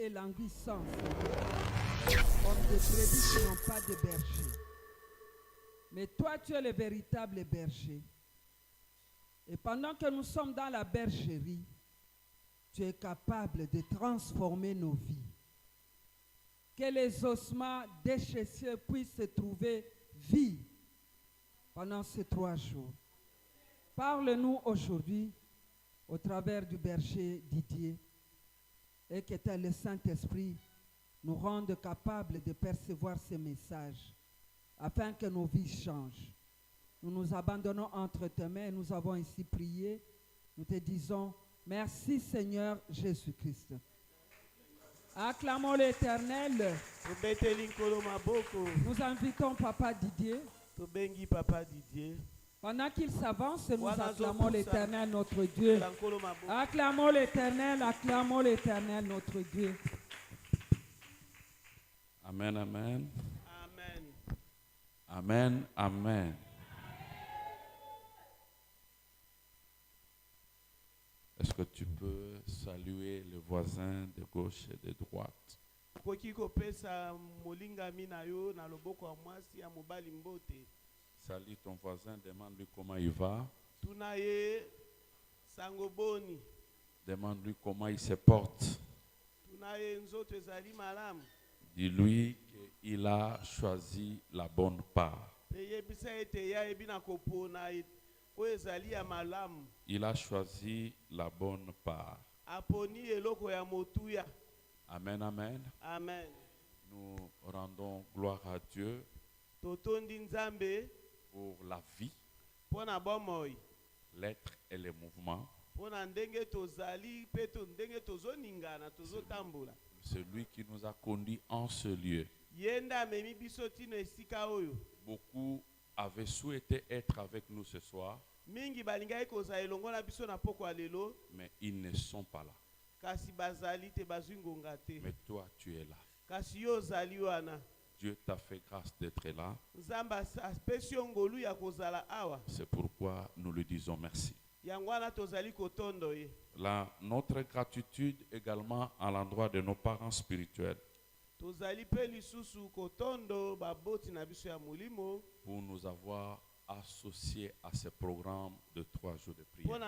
et languissants, comme des brebis qui n'ont pas de berger. Mais toi, tu es le véritable berger. Et pendant que nous sommes dans la bergerie, tu es capable de transformer nos vies. Que les ossements déchaussés puissent trouver vie pendant ces 3 jours. Parle-nous aujourd'hui au travers du berger Didier et que le Saint-Esprit nous rende capables de percevoir ces messages afin que nos vies changent. Nous nous abandonnons entre tes mains et nous avons ici prié. Nous te disons merci Seigneur Jésus-Christ. Acclamons l'Éternel. Nous invitons Papa Didier. Pendant qu'il s'avance, nous acclamons l'Éternel notre Dieu. Acclamons l'Éternel notre Dieu. Amen, amen. Amen. Amen, amen. Est-ce que tu peux saluer le voisin de gauche et de droite? Salut ton voisin, demande-lui comment il va. Demande-lui comment il se porte. Dis-lui qu'il a choisi la bonne part. Il a choisi la bonne part. Amen, amen. Amen. Nous rendons gloire à Dieu pour la vie, l'être et le mouvement. Celui qui nous a conduits en ce lieu. Beaucoup avaient souhaité être avec nous ce soir, mais ils ne sont pas là. Mais toi, tu es là. Dieu t'a fait grâce d'être là. C'est pourquoi nous lui disons merci. Là, notre gratitude également à l'endroit de nos parents spirituels pour nous avoir associés à ce programme de 3 jours de prière.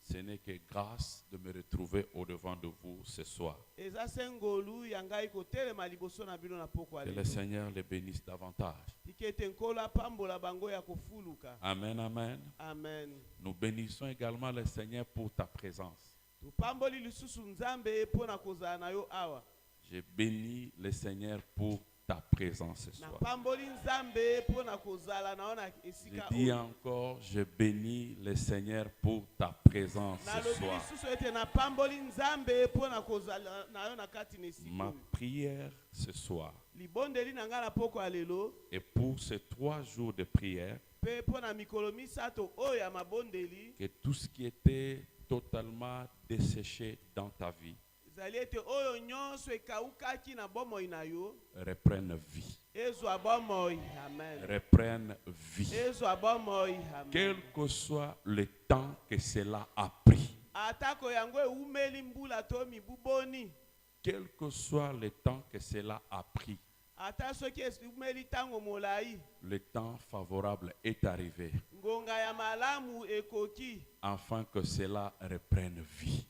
Ce n'est que grâce de me retrouver au-devant de vous ce soir. Que le Seigneur les bénisse davantage. Amen, amen. Amen. Nous bénissons également le Seigneur pour ta présence. Je bénis le Seigneur pour ta présence ce soir. Je dis encore, je bénis le Seigneur pour ta présence ce soir. Ma prière ce soir et pour ces 3 jours de prière, que tout ce qui était totalement desséché dans ta vie reprenne vie. Reprenne vie. Quel que soit le temps que cela a pris. Quel que soit le temps que cela a pris. Le temps favorable est arrivé afin que cela reprenne vie.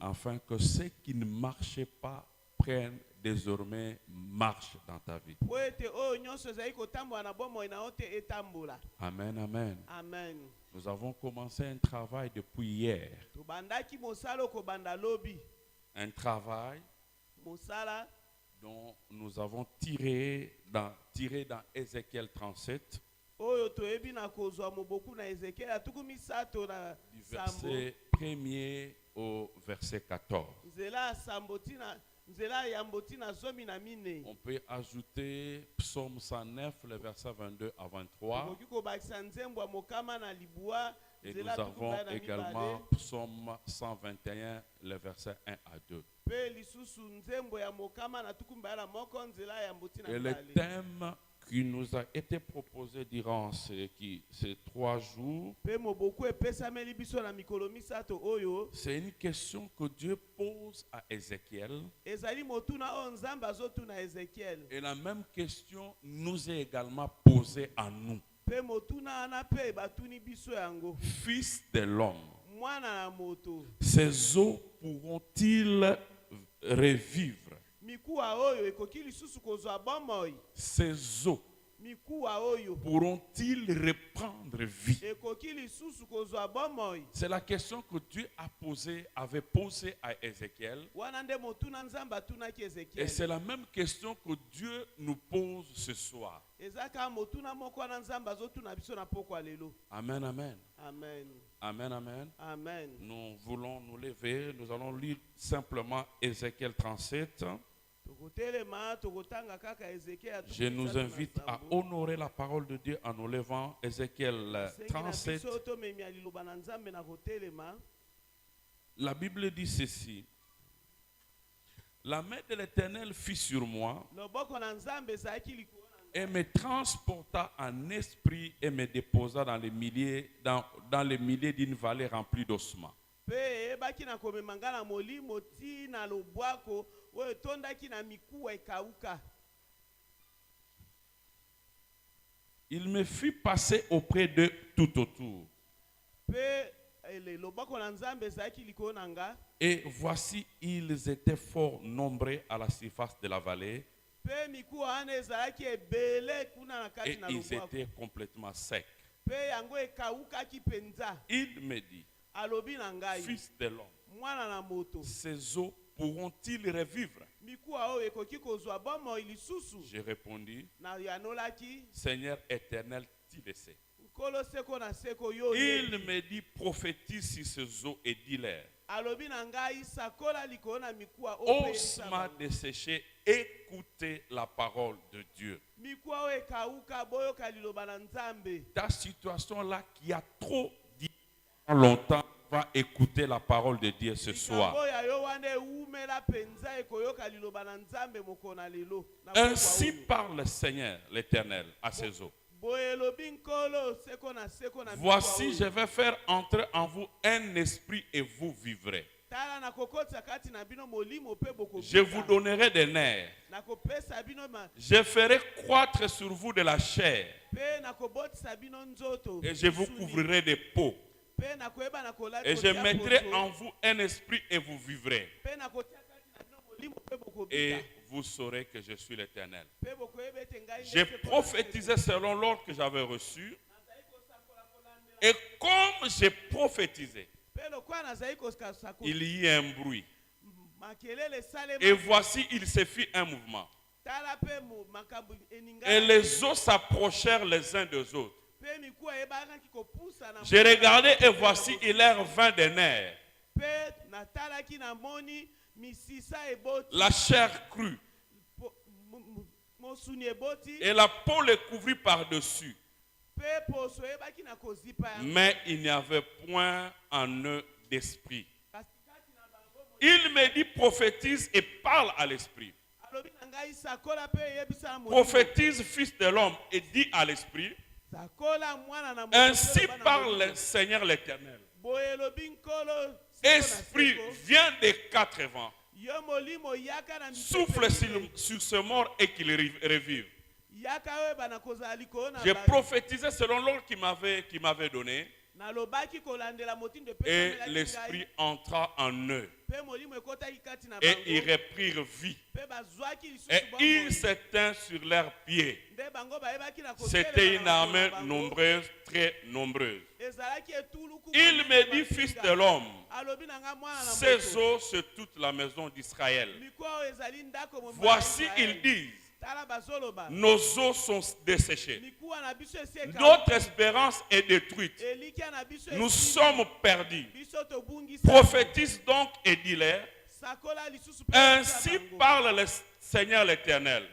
Afin que ceux qui ne marchaient pas prennent désormais marche dans ta vie. Amen, amen. Amen. Nous avons commencé un travail depuis hier. Un travail dont nous avons tiré dans Ézéchiel 37, du verset 1er au verset 14. On peut ajouter Psaume 109, le verset 22 à 23. Et nous avons également Psaume 121, le verset 1 à 2. Et le thème qui nous a été proposé durant ces 3 jours, c'est une question que Dieu pose à Ézéchiel. Et la même question nous est également posée à nous. Fils de l'homme, ces eaux pourront-ils revivre? Ces eaux pourront-ils reprendre vie? C'est la question que Dieu avait posée à Ézéchiel. Et c'est la même question que Dieu nous pose ce soir. Amen, amen. Amen. Amen, amen. Amen. Nous voulons nous lever. Nous allons lire simplement Ézéchiel 37. Je nous invite à honorer la parole de Dieu en nous levant. Ézéchiel 37. La Bible dit ceci. La main de l'Éternel fut sur moi et me transporta en esprit et me déposa dans les milliers d'une vallée remplie d'ossements. Il me fit passer auprès d'eux tout autour. Et voici, ils étaient fort nombreux à la surface de la vallée. Et ils étaient complètement secs. Il me dit, fils de l'homme, ces eaux pourront-ils revivre? J'ai répondu, Seigneur éternel, tu le sais. Il me dit, prophétise sur ces eaux et dis-leur, ossements desséchés, écoutez la parole de Dieu. Ta situation là qui a trop dit longtemps va écouter la parole de Dieu ce soir. Ainsi parle le Seigneur l'Éternel à ces eaux. Voici, je vais faire entrer en vous un esprit et vous vivrez. Je vous donnerai des nerfs. Je ferai croître sur vous de la chair. Et je vous couvrirai de peau. Et je mettrai en vous un esprit et vous vivrez. Et vous saurez que je suis l'Éternel. J'ai prophétisé selon l'ordre que j'avais reçu. Et comme j'ai prophétisé, il y a un bruit. Et voici, il se fit un mouvement. Et les eaux s'approchèrent les uns des autres. J'ai regardé et voici, il leur vint des nerfs. La chair crue. Et la peau les couvrit par-dessus. Mais il n'y avait point en eux d'esprit. Il me dit, prophétise et parle à l'esprit. Prophétise, fils de l'homme, et dis à l'esprit, ainsi parle le Seigneur l'Éternel. Esprit, viens des 4 vents. Souffle sur ce mort et qu'il revive. J'ai prophétisé selon l'ordre qu'il m'avait donné. Et l'esprit entra en eux. Et ils reprirent vie. Et ils s'éteignent sur leurs pieds. C'était une armée nombreuse, très nombreuse. Il me dit, fils de l'homme, ces eaux sur toute la maison d'Israël. Voici, ils disent, nos eaux sont desséchées. Notre espérance est détruite. Nous sommes perdus. Prophétise donc et dis-leur, ainsi parle le Seigneur l'Éternel.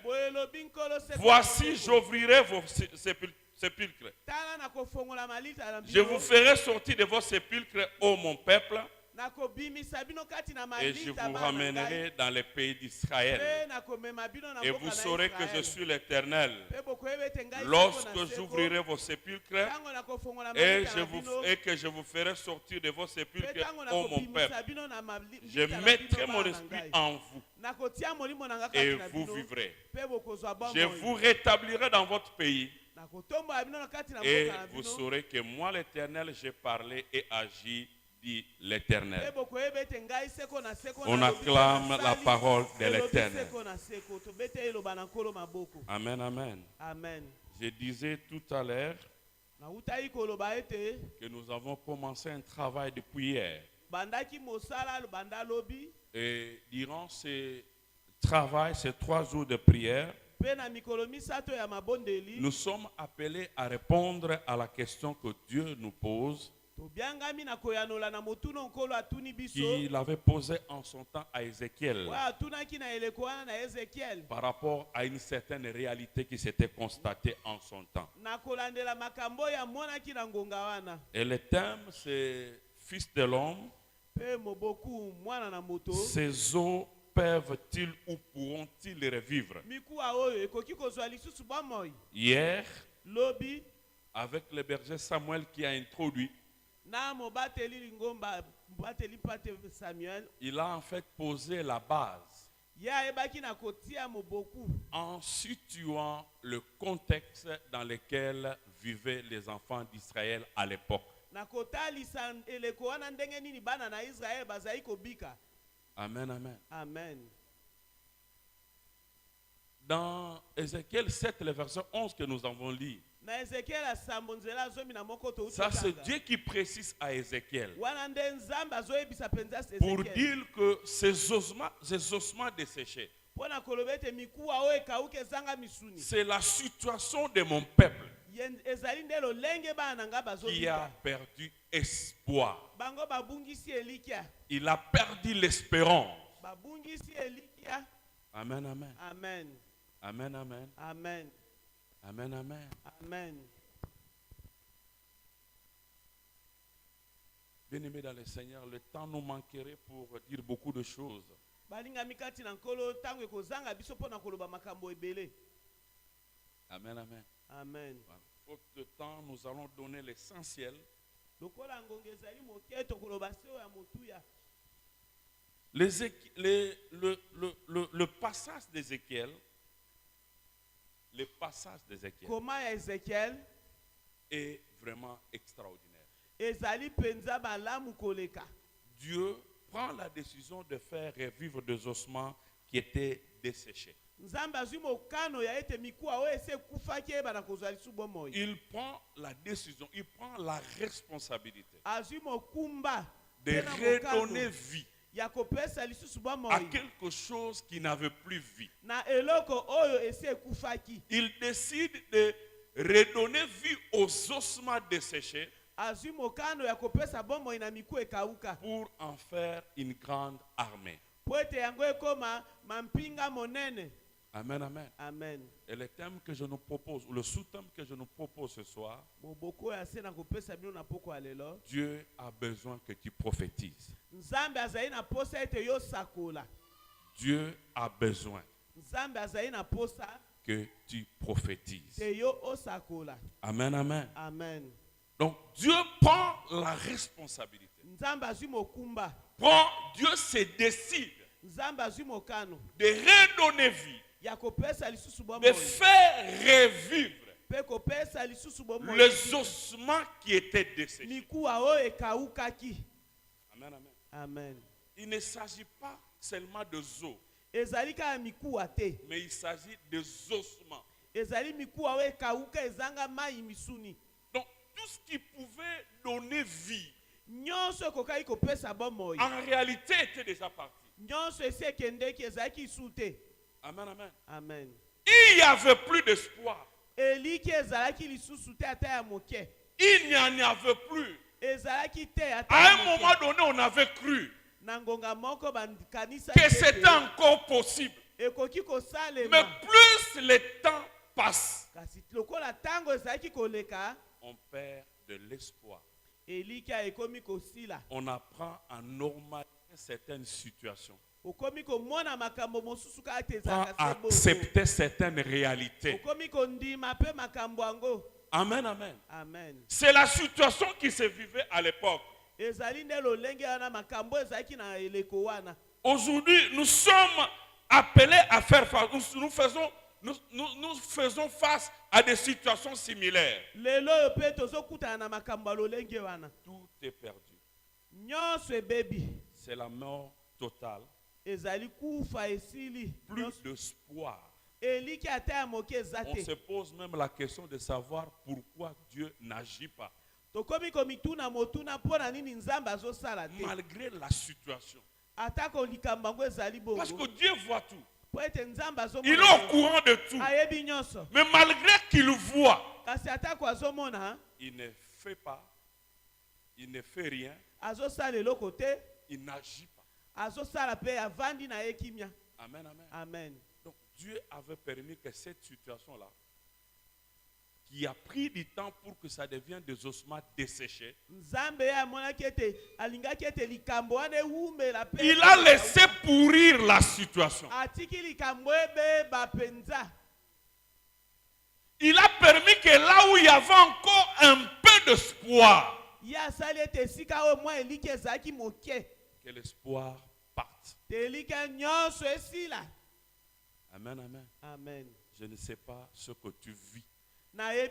Voici, j'ouvrirai vos sépulcres. Je vous ferai sortir de vos sépulcres, ô mon peuple, Et je vous ramènerai dans les pays d'Israël. Et vous saurez que je suis l'Éternel. Lorsque j'ouvrirai vos sépulcres et que je vous ferai sortir de vos sépulcres, ô mon peuple, je mettrai mon esprit en vous et vous vivrez. Je vous rétablirai dans votre pays. Et vous saurez que moi, l'Éternel, j'ai parlé et agi, dit l'Éternel. On acclame la parole de l'Éternel. Amen, amen. Amen. Je disais tout à l'heure que nous avons commencé un travail depuis hier. Et durant ce travail, ces 3 jours de prière, nous sommes appelés à répondre à la question que Dieu nous pose, qu'il avait posée en son temps à Ézéchiel, par rapport à une certaine réalité qui s'était constatée en son temps. Et le thème, c'est Fils de l'homme, ces eaux peuvent-ils ou pourront-ils revivre? Hier, avec le berger Samuel qui a introduit, il a en fait posé la base en situant le contexte dans lequel vivaient les enfants d'Israël à l'époque. Amen, amen. Amen. Dans Ézéchiel 7, le verset 11 que nous avons lu, ça c'est Dieu qui précise à Ézéchiel pour dire que ces ossements desséchés, c'est la situation de mon peuple qui a perdu espoir. Il a perdu l'espérance. Amen, amen. Amen. Amen, amen. Amen. Amen, amen. Amen. Bien-aimés dans le Seigneur, le temps nous manquerait pour dire beaucoup de choses. Amen, amen. Amen. Faute de temps, nous allons donner l'essentiel. Le passage d'Ézéchiel, est vraiment extraordinaire. Dieu prend la décision de faire revivre des ossements qui étaient desséchés. Il prend la décision, il prend la responsabilité de redonner vie à quelque chose qui n'avait plus vie. Il décide de redonner vie aux ossements desséchés pour en faire une grande armée. Amen, amen. Amen. Et le thème que je nous propose, ou le sous-thème que je nous propose ce soir, Dieu a besoin que tu prophétises. Dieu a besoin que tu prophétises. Amen, amen. Amen. Donc Dieu prend la responsabilité. Dieu se décide de redonner vie, de faire revivre les ossements qui étaient desséchés. Amen, amen. Amen. Il ne s'agit pas seulement de os, mais il s'agit des ossements. Donc tout ce qui pouvait donner vie, en réalité était déjà parti. Amen, amen. Amen. Il n'y avait plus d'espoir. Il n'y en avait plus. À un moment donné, on avait cru que c'était encore possible. Mais plus le temps passe, on perd de l'espoir. on apprend à normaliser certaines situations. À accepter certaines réalités. Amen, amen. C'est la situation qui se vivait à l'époque. Aujourd'hui, nous sommes appelés à faire face. Nous faisons face à des situations similaires. Tout est perdu. C'est la mort totale. Plus d'espoir. On se pose même la question de savoir pourquoi Dieu n'agit pas. Malgré la situation. Parce que Dieu voit tout. Il est au courant de tout. Mais malgré qu'il voit, il ne fait pas, il ne fait rien, il n'agit pas. Amen, amen. Amen. Donc Dieu avait permis que cette situation-là, qui a pris du temps pour que ça devienne des ossements desséchés, il a laissé pourrir la situation. Il a permis que là où il y avait encore un peu d'espoir, que l'espoir parte. Amen, amen. Amen. Je ne sais pas ce que tu vis. Je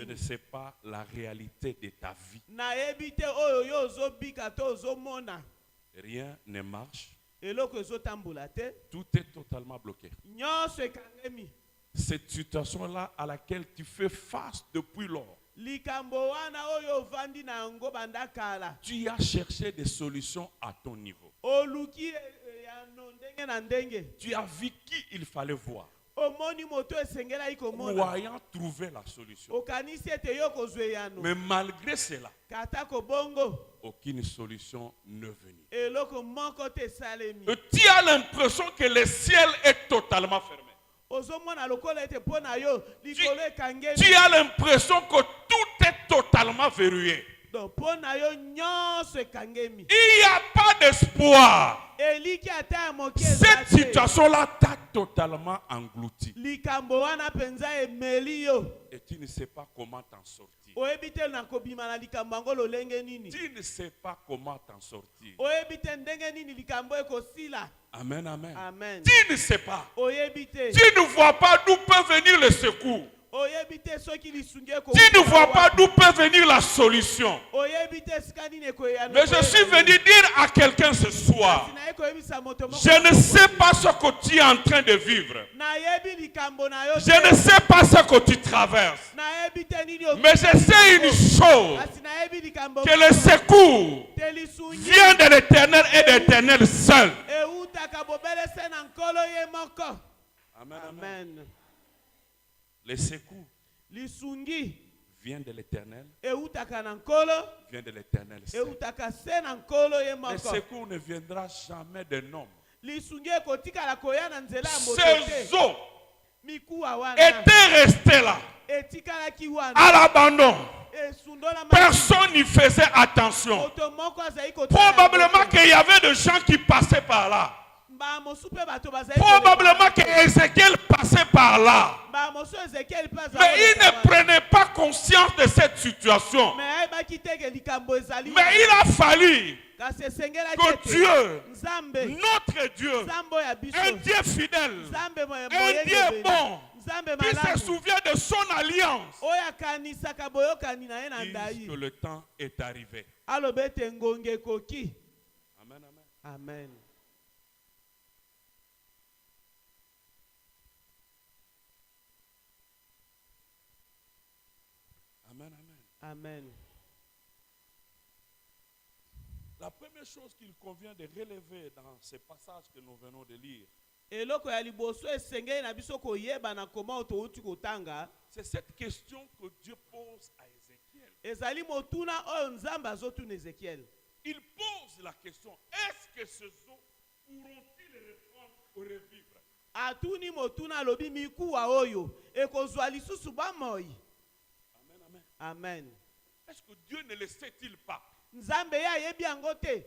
ne sais pas la réalité de ta vie. Rien ne marche. Tout est totalement bloqué. Cette situation-là à laquelle tu fais face depuis lors, tu as cherché des solutions à ton niveau. Tu as vu qui il fallait voir, croyant trouver la solution. Mais malgré cela, aucune solution ne venue. Et tu as l'impression que le ciel est totalement fermé. Tu as l'impression que tout est totalement verrouillé. Il n'y a pas d'espoir. Cette situation-là t'a totalement englouti. Et tu ne sais pas comment t'en sortir. Tu ne sais pas comment t'en sortir. Amen, amen. Amen. Tu ne sais pas. Tu ne vois pas d'où peut venir le secours. Tu ne vois pas d'où peut venir la solution. Mais je suis venu dire à quelqu'un ce soir, je ne sais pas ce que tu es en train de vivre. Je ne sais pas ce que tu traverses. Mais je sais une chose, que le secours vient de l'Éternel et de l'Éternel seul. Amen, amen. Le secours vient de l'Éternel. Vient de l'Éternel seul. Le secours ne viendra jamais d'un homme. Ces eaux étaient restées là, à l'abandon. Personne n'y faisait attention. Probablement qu'il y avait des gens qui passaient par là. Probablement que Ézéchiel passait par là. Mais il ne prenait pas conscience de cette situation. Mais il a fallu que Dieu, notre Dieu, un Dieu fidèle, un Dieu bon, qui se souvient de son alliance, dise que le temps est arrivé. Amen, amen. Amen. Amen, amen. Amen. La première chose qu'il convient de relever dans ces passages que nous venons de lire, c'est cette question que Dieu pose à Ézéchiel. Il pose la question, est-ce que ces eaux pourront-ils reprendre ou revivre? Amen. Amen. Est-ce que Dieu ne le sait-il pas? Nzambe ya yebi angote.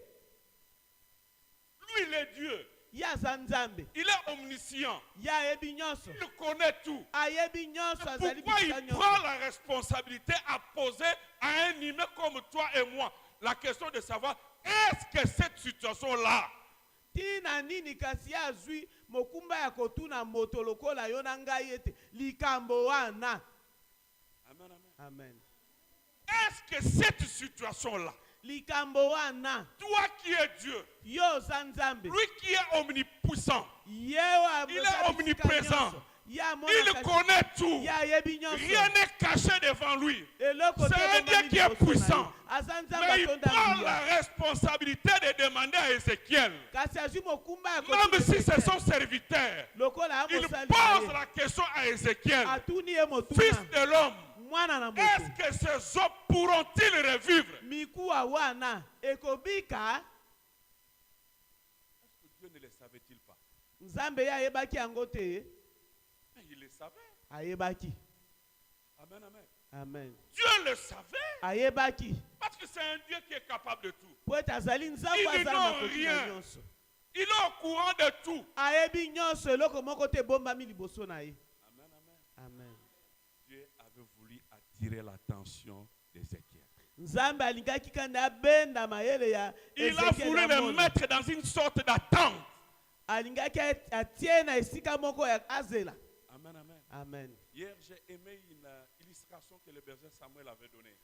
Lui, il est Dieu. Ya Nzambe. Il est omniscient. Ya yebi nyonso. Il connaît tout. Ayebi nyonso azali Pourquoi il prend la responsabilité à poser à un humain comme toi et moi la question de savoir est-ce que cette situation-là tina nini kasi azwi mokumba ya kotuna moto lokola yo na ngai ete likambo wana. Amen, amen. Amen. Est-ce que cette situation-là, Likambo wana, toi qui es Dieu, yo Nzambe, lui qui est omnipuissant, il est omniprésent, il connaît tout, rien n'est caché devant lui. C'est un Dieu qui est puissant, mais il prend la responsabilité de demander à Ézéchiel, même si c'est son serviteur, il pose la question à Ézéchiel, fils de l'homme, est-ce que ces eaux pourront-ils revivre? Est-ce que Dieu ne le savait-il pas? Mais il le savait. Amen, amen. Amen. Dieu le savait. Parce que c'est un Dieu qui est capable de tout. Il n'ignore rien. Il est au courant de tout. Amen, amen. Amen. Dieu avait voulu attirer l'attention d'Ézéchiel. Il a voulu le mettre dans une sorte d'attente. Amen, Amen. amen. Hier, j'ai aimé une illustration que le berger Samuel avait donnée.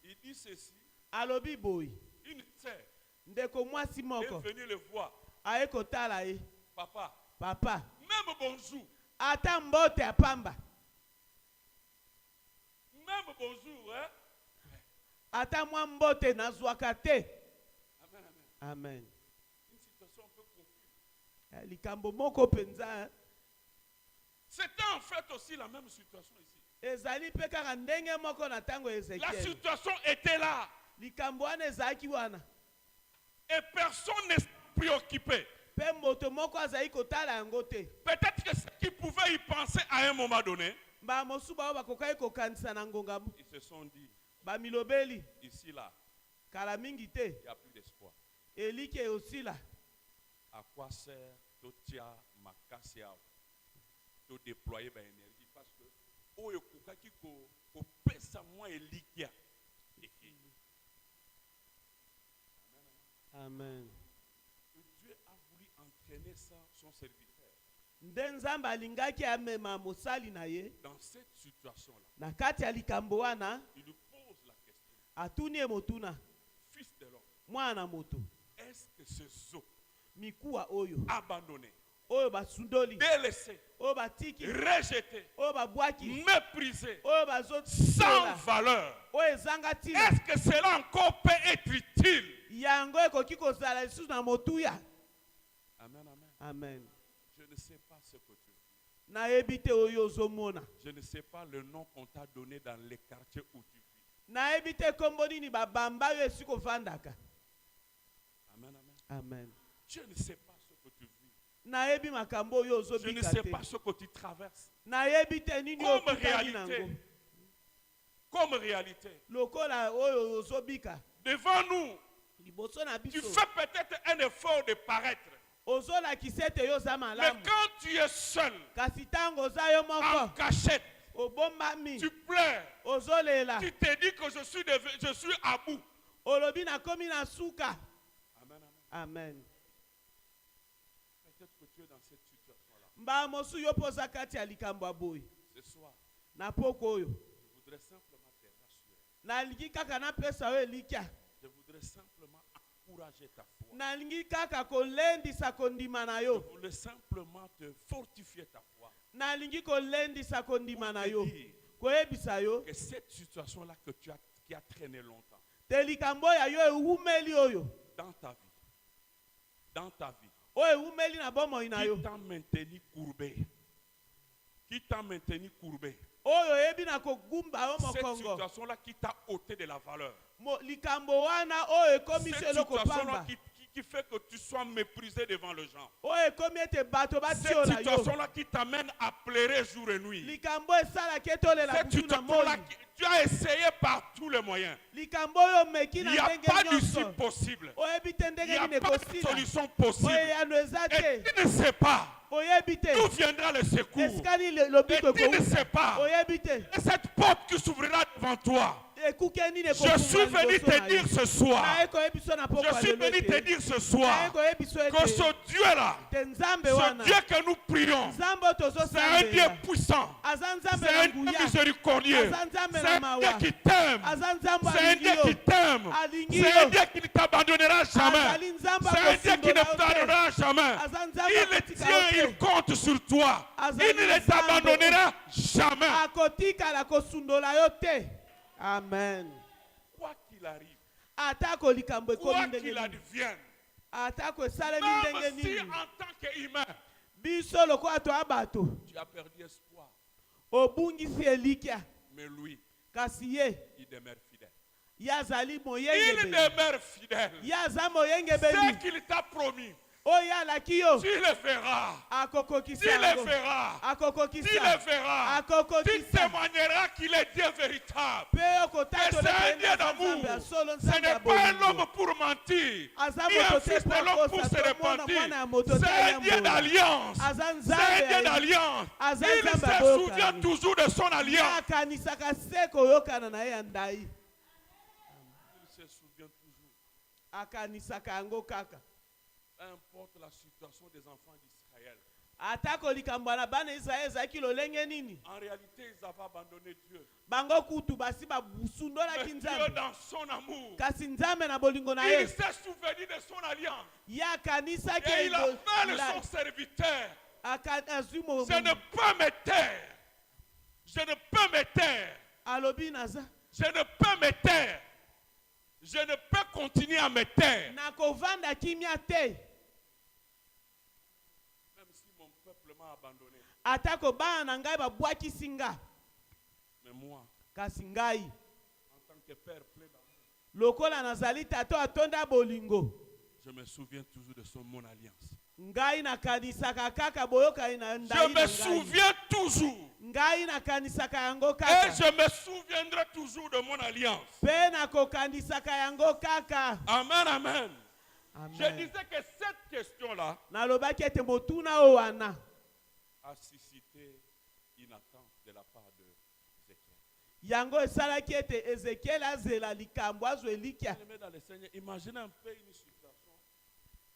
Il dit ceci. Une sœur est venue le voir. Papa, même bonjour. Même bonjour, hein? Amen, Amen. amen. Une situation un peu confuse. C'était en fait aussi la même situation ici. La situation était là. Et personne ne s'est préoccupé. Peut-être que ceux qui pouvaient y penser à un moment donné, ils se sont dit, ici là, il n'y a plus d'espoir. À quoi sert Totia Makasia de déployer l'énergie? Parce que amen. Dieu a voulu entraîner son serviteur. Dans cette situation-là, il lui pose la question. Fils de l'homme, est-ce que ces eaux abandonnées, délaissées, rejetées, méprisées, sans valeur, est-ce que cela encore peut être utile? Amen, amen. Amen. Je ne sais pas ce que tu vis. Je ne sais pas le nom qu'on t'a donné dans les quartiers où tu vis. Amen, amen. Amen. Je ne sais pas ce que tu vis. Je ne sais pas ce que tu traverses. Comme réalité. Devant nous, tu fais peut-être un effort de paraître. Mais quand tu es seul, en cachette, tu pleures, tu te dis que je suis à bout. Amen, amen. Amen. Peut-être que tu es dans cette situation-là. Ce soir, je voudrais simplement te rassurer. Je voudrais simplement encourager ta foi. Je voulais simplement te fortifier ta foi. Que cette situation-là qui a traîné longtemps dans ta vie, qui t'a maintenu courbé, cette situation-là qui t'a ôté de la valeur, cette situation-là qui fait que tu sois méprisé devant les gens. Cette Cette situation-là qui t'amène à pleurer jour et nuit. Cette situation-là, tu as essayé par tous les moyens. Il n'y a pas d'issue possible. Il n'y a pas de solution possible. Et tu ne sais pas d'où viendra le secours. Et tu ne sais pas cette porte qui s'ouvrira devant toi. Je suis venu te dire ce soir. Je suis venu te dire ce soir que ce Dieu-là, ce Dieu que nous prions, c'est un Dieu puissant, c'est un Dieu miséricordieux, c'est un Dieu qui t'aime, c'est un Dieu qui t'aime, c'est un Dieu qui ne t'abandonnera jamais, c'est un Dieu qui ne t'abandonnera jamais. Il est tient, il compte sur toi, il ne t'abandonnera jamais. Amen. Quoi qu'il arrive, quoi qu'il advienne, même si en tant qu'humain, tu as perdu espoir, mais lui, il demeure fidèle. Il demeure fidèle. Ce qu'il t'a promis, tu le feras. Tu le feras. Tu le feras. Tu témoigneras qu'il est Dieu véritable. Et c'est un Dieu d'amour. Ce n'est pas un homme pour mentir, ni un fils de l'homme pour se repentir. C'est un Dieu d'alliance. C'est un Dieu d'alliance. Il se souvient toujours de son alliance. Il se souvient toujours. Peu importe la situation des enfants d'Israël. En réalité, ils avaient abandonné Dieu. Mais Dieu, dans son amour, il s'est souvenu de son alliance. Et il a fait son serviteur. Je ne peux me taire. Je ne peux me taire. Je ne peux me taire. Je ne peux continuer à me taire. Même si mon peuple m'a abandonné. Mais moi, en tant que père plein d'amour, je me souviens toujours de mon alliance. Je me souviens toujours. Et je me souviendrai toujours de mon alliance. Amen, amen. Je disais que cette question-là a suscité une attente de la part d'Ézéchiel. Imaginez un peu une situation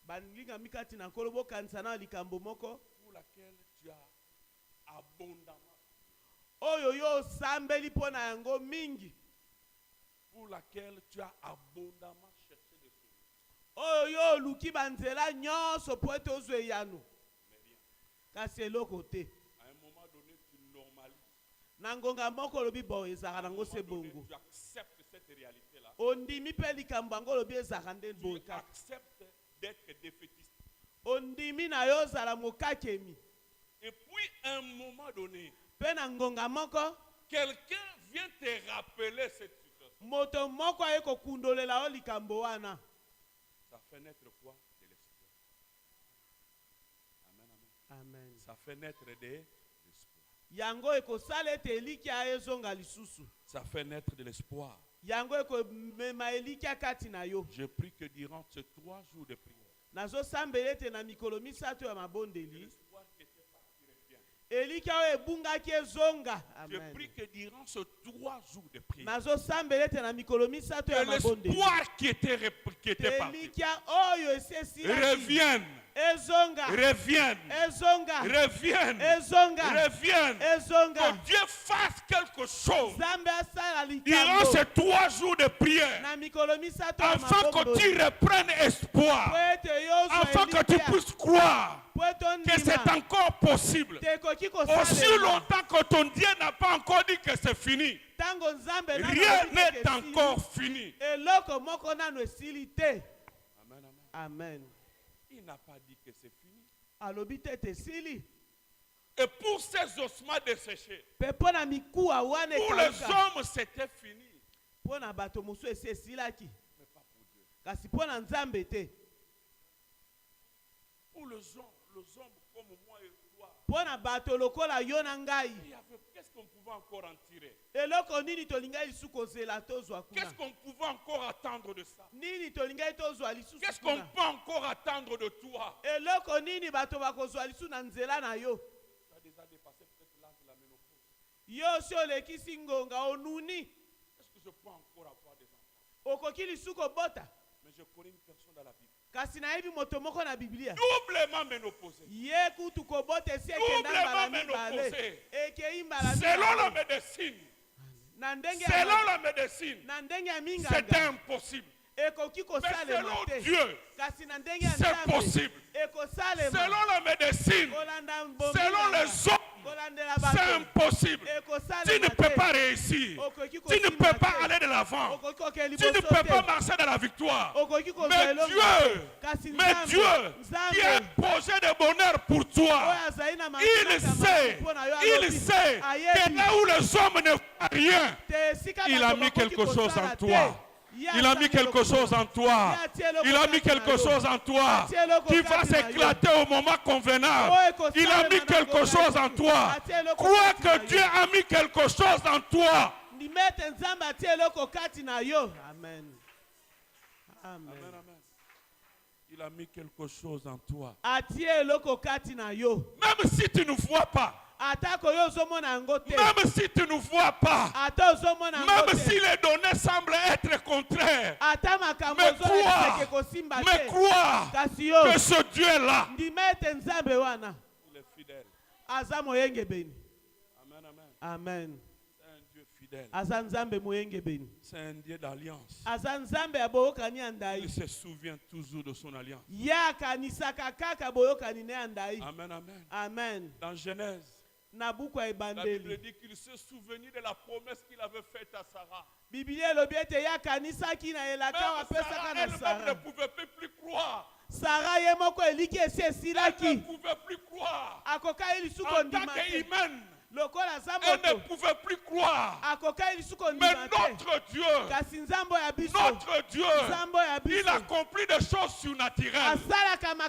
pour laquelle tu as abondamment, pour laquelle tu as abondamment cherché des solutions. Mais rien. À un moment donné, tu normalises. À un moment donné, tu acceptes cette réalité-là. Tu acceptes d'être défaitiste. Et puis, à un moment donné, quelqu'un vient te rappeler cette situation. Ça fait naître quoi? De l'espoir. Amen, amen. Amen. Ça fait naître de l'espoir. Ça fait naître de l'espoir. Je prie que durant ces 3 jours de prière, l'espoir qui était parti revient. Je prie que durant ces 3 jours de prière, que l'espoir qui était parti revienne. Revienne. Que Dieu fasse quelque chose durant ces 3 jours de prière, afin que tu reprennes espoir, afin que tu puisses croire que c'est encore possible. Aussi longtemps que ton Dieu n'a pas encore dit que c'est fini, rien n'est encore fini. Amen, amen. Amen. Il n'a pas dit que c'est fini. Et pour ces ossements desséchés, pour les hommes, c'était fini. Mais pas pour Dieu. Pour les hommes comme moi et toi. Pona bato lokola yo na ngai. Qu'est-ce qu'on pouvait encore en tirer? Eloko nini tolinga lisusu kozela tozwa kuna. Qu'est-ce qu'on pouvait encore attendre de ça? Nini tolinga tozwa lisusu. Qu'est-ce qu'on peut encore attendre de toi? Eloko nini bato bakozwa lisusu na nzela na yo. Tu as déjà dépassé peut-être l'âge de la ménopause. Yo si olekisi ngonga onuni. Est-ce que je peux encore avoir des enfants? Okoki lisusu kobota. Mais je connais une personne dans la Bible. Kasi nayebi moto moko na Biblia. Doublement ménopausé. Ye kutu kobote si ekenda mbala mibale. Ekei mbala mibale. Selon la médecine. Selon la médecine. Na ndenge ya minganga. C'est impossible. Ekoki kosalema te. Mais selon Dieu, kasi na ndenge ya c'est Nzambe. possible. Ekosalema. Selon la médecine. Selon les hommes. C'est impossible. Tu ne peux pas réussir. Tu ne peux pas aller de l'avant. Tu ne peux pas marcher dans la victoire. Mais Dieu, qui a un projet de bonheur pour toi, il sait que là où les hommes ne font rien, il a mis quelque chose en toi. Il a mis quelque chose en toi. Il a mis quelque chose en toi qui va s'éclater au moment convenable. Il a mis quelque chose en toi. Crois que Dieu a mis quelque chose en toi. Amen. Amen. Il a mis quelque chose en toi. Même si tu ne vois pas. Même si tu ne vois pas, même si les données semblent être contraires, mais crois que ce Dieu-là, il est fidèle. Amen, amen. Amen. C'est un Dieu fidèle. C'est un Dieu d'alliance. Il se souvient toujours de son alliance. Amen, amen. Amen. Dans Genèse, la Bible dit qu'il se souvenait de la promesse qu'il avait faite à Sarah. Même Sarah elle-même ne pouvait plus croire. Sarah elle ne pouvait plus croire. En tant qu'humaine, elle ne pouvait plus croire. Mais notre Dieu, il accomplit des choses surnaturelles.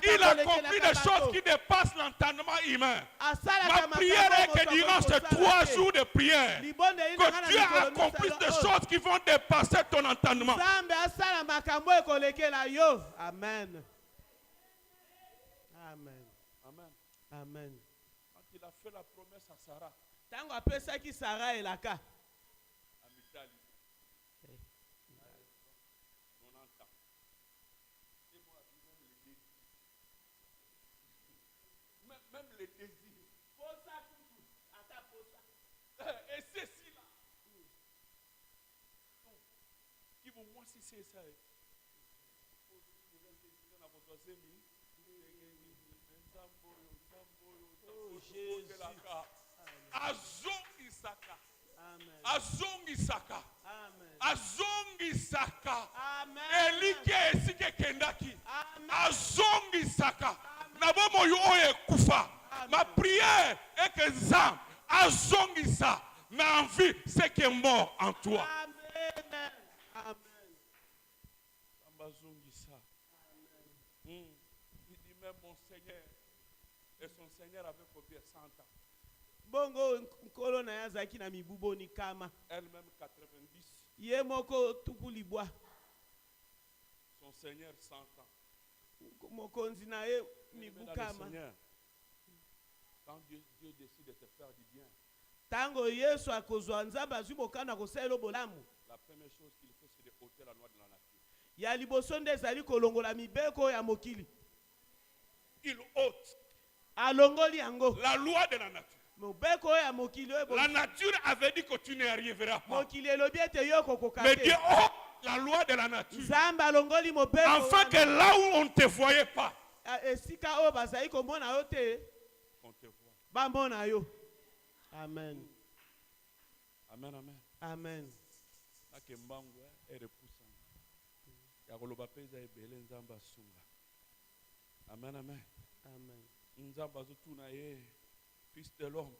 Il accomplit des choses qui dépassent l'entendement humain. Ma prière est que durant ces 3 jours de prière, que Dieu accomplisse des choses qui vont dépasser ton entendement. Amen. Amen. Amen. Amen. Quand il a fait la promesse à Sarah, tango apesaki Sarah elaka même les désirs et ceci là qui vont moi si c'est ça oh Jésus. Azongisaka. Azongisaka. Elike esike kendaki. Azongisaka. Nabomo yo kufa. Ma prière est que Zam azongisa. Mais en vie, c'est qui est mort en toi. Amen. Amen. Azongisa. Il dit même mon Seigneur. Et son Seigneur avait combien 100 ans. Bongo nkolo na yazaki na mibubo ni kama. Elle-même 90. Ye moko tukulibwa. Son Seigneur 100 ans. Mokonzi na ye mibu kama. Quand Dieu décide de te faire du bien. Tango Yesu akozwa nzamba azubokana koselo bolamu. La première chose qu'il fait c'est de ôter la loi de la nature. Ya liboso nde ezali kolongola mibeko ya mokili. Il ôte alongoli yango la loi de la nature. La nature avait dit que tu n'y arriveras pas. Mais Dieu ôte la loi de la nature. Afin que là où on ne te voyait pas, on te voit. Amen. Amen, amen. Amen. Amen, amen. Amen. Fils de l'homme,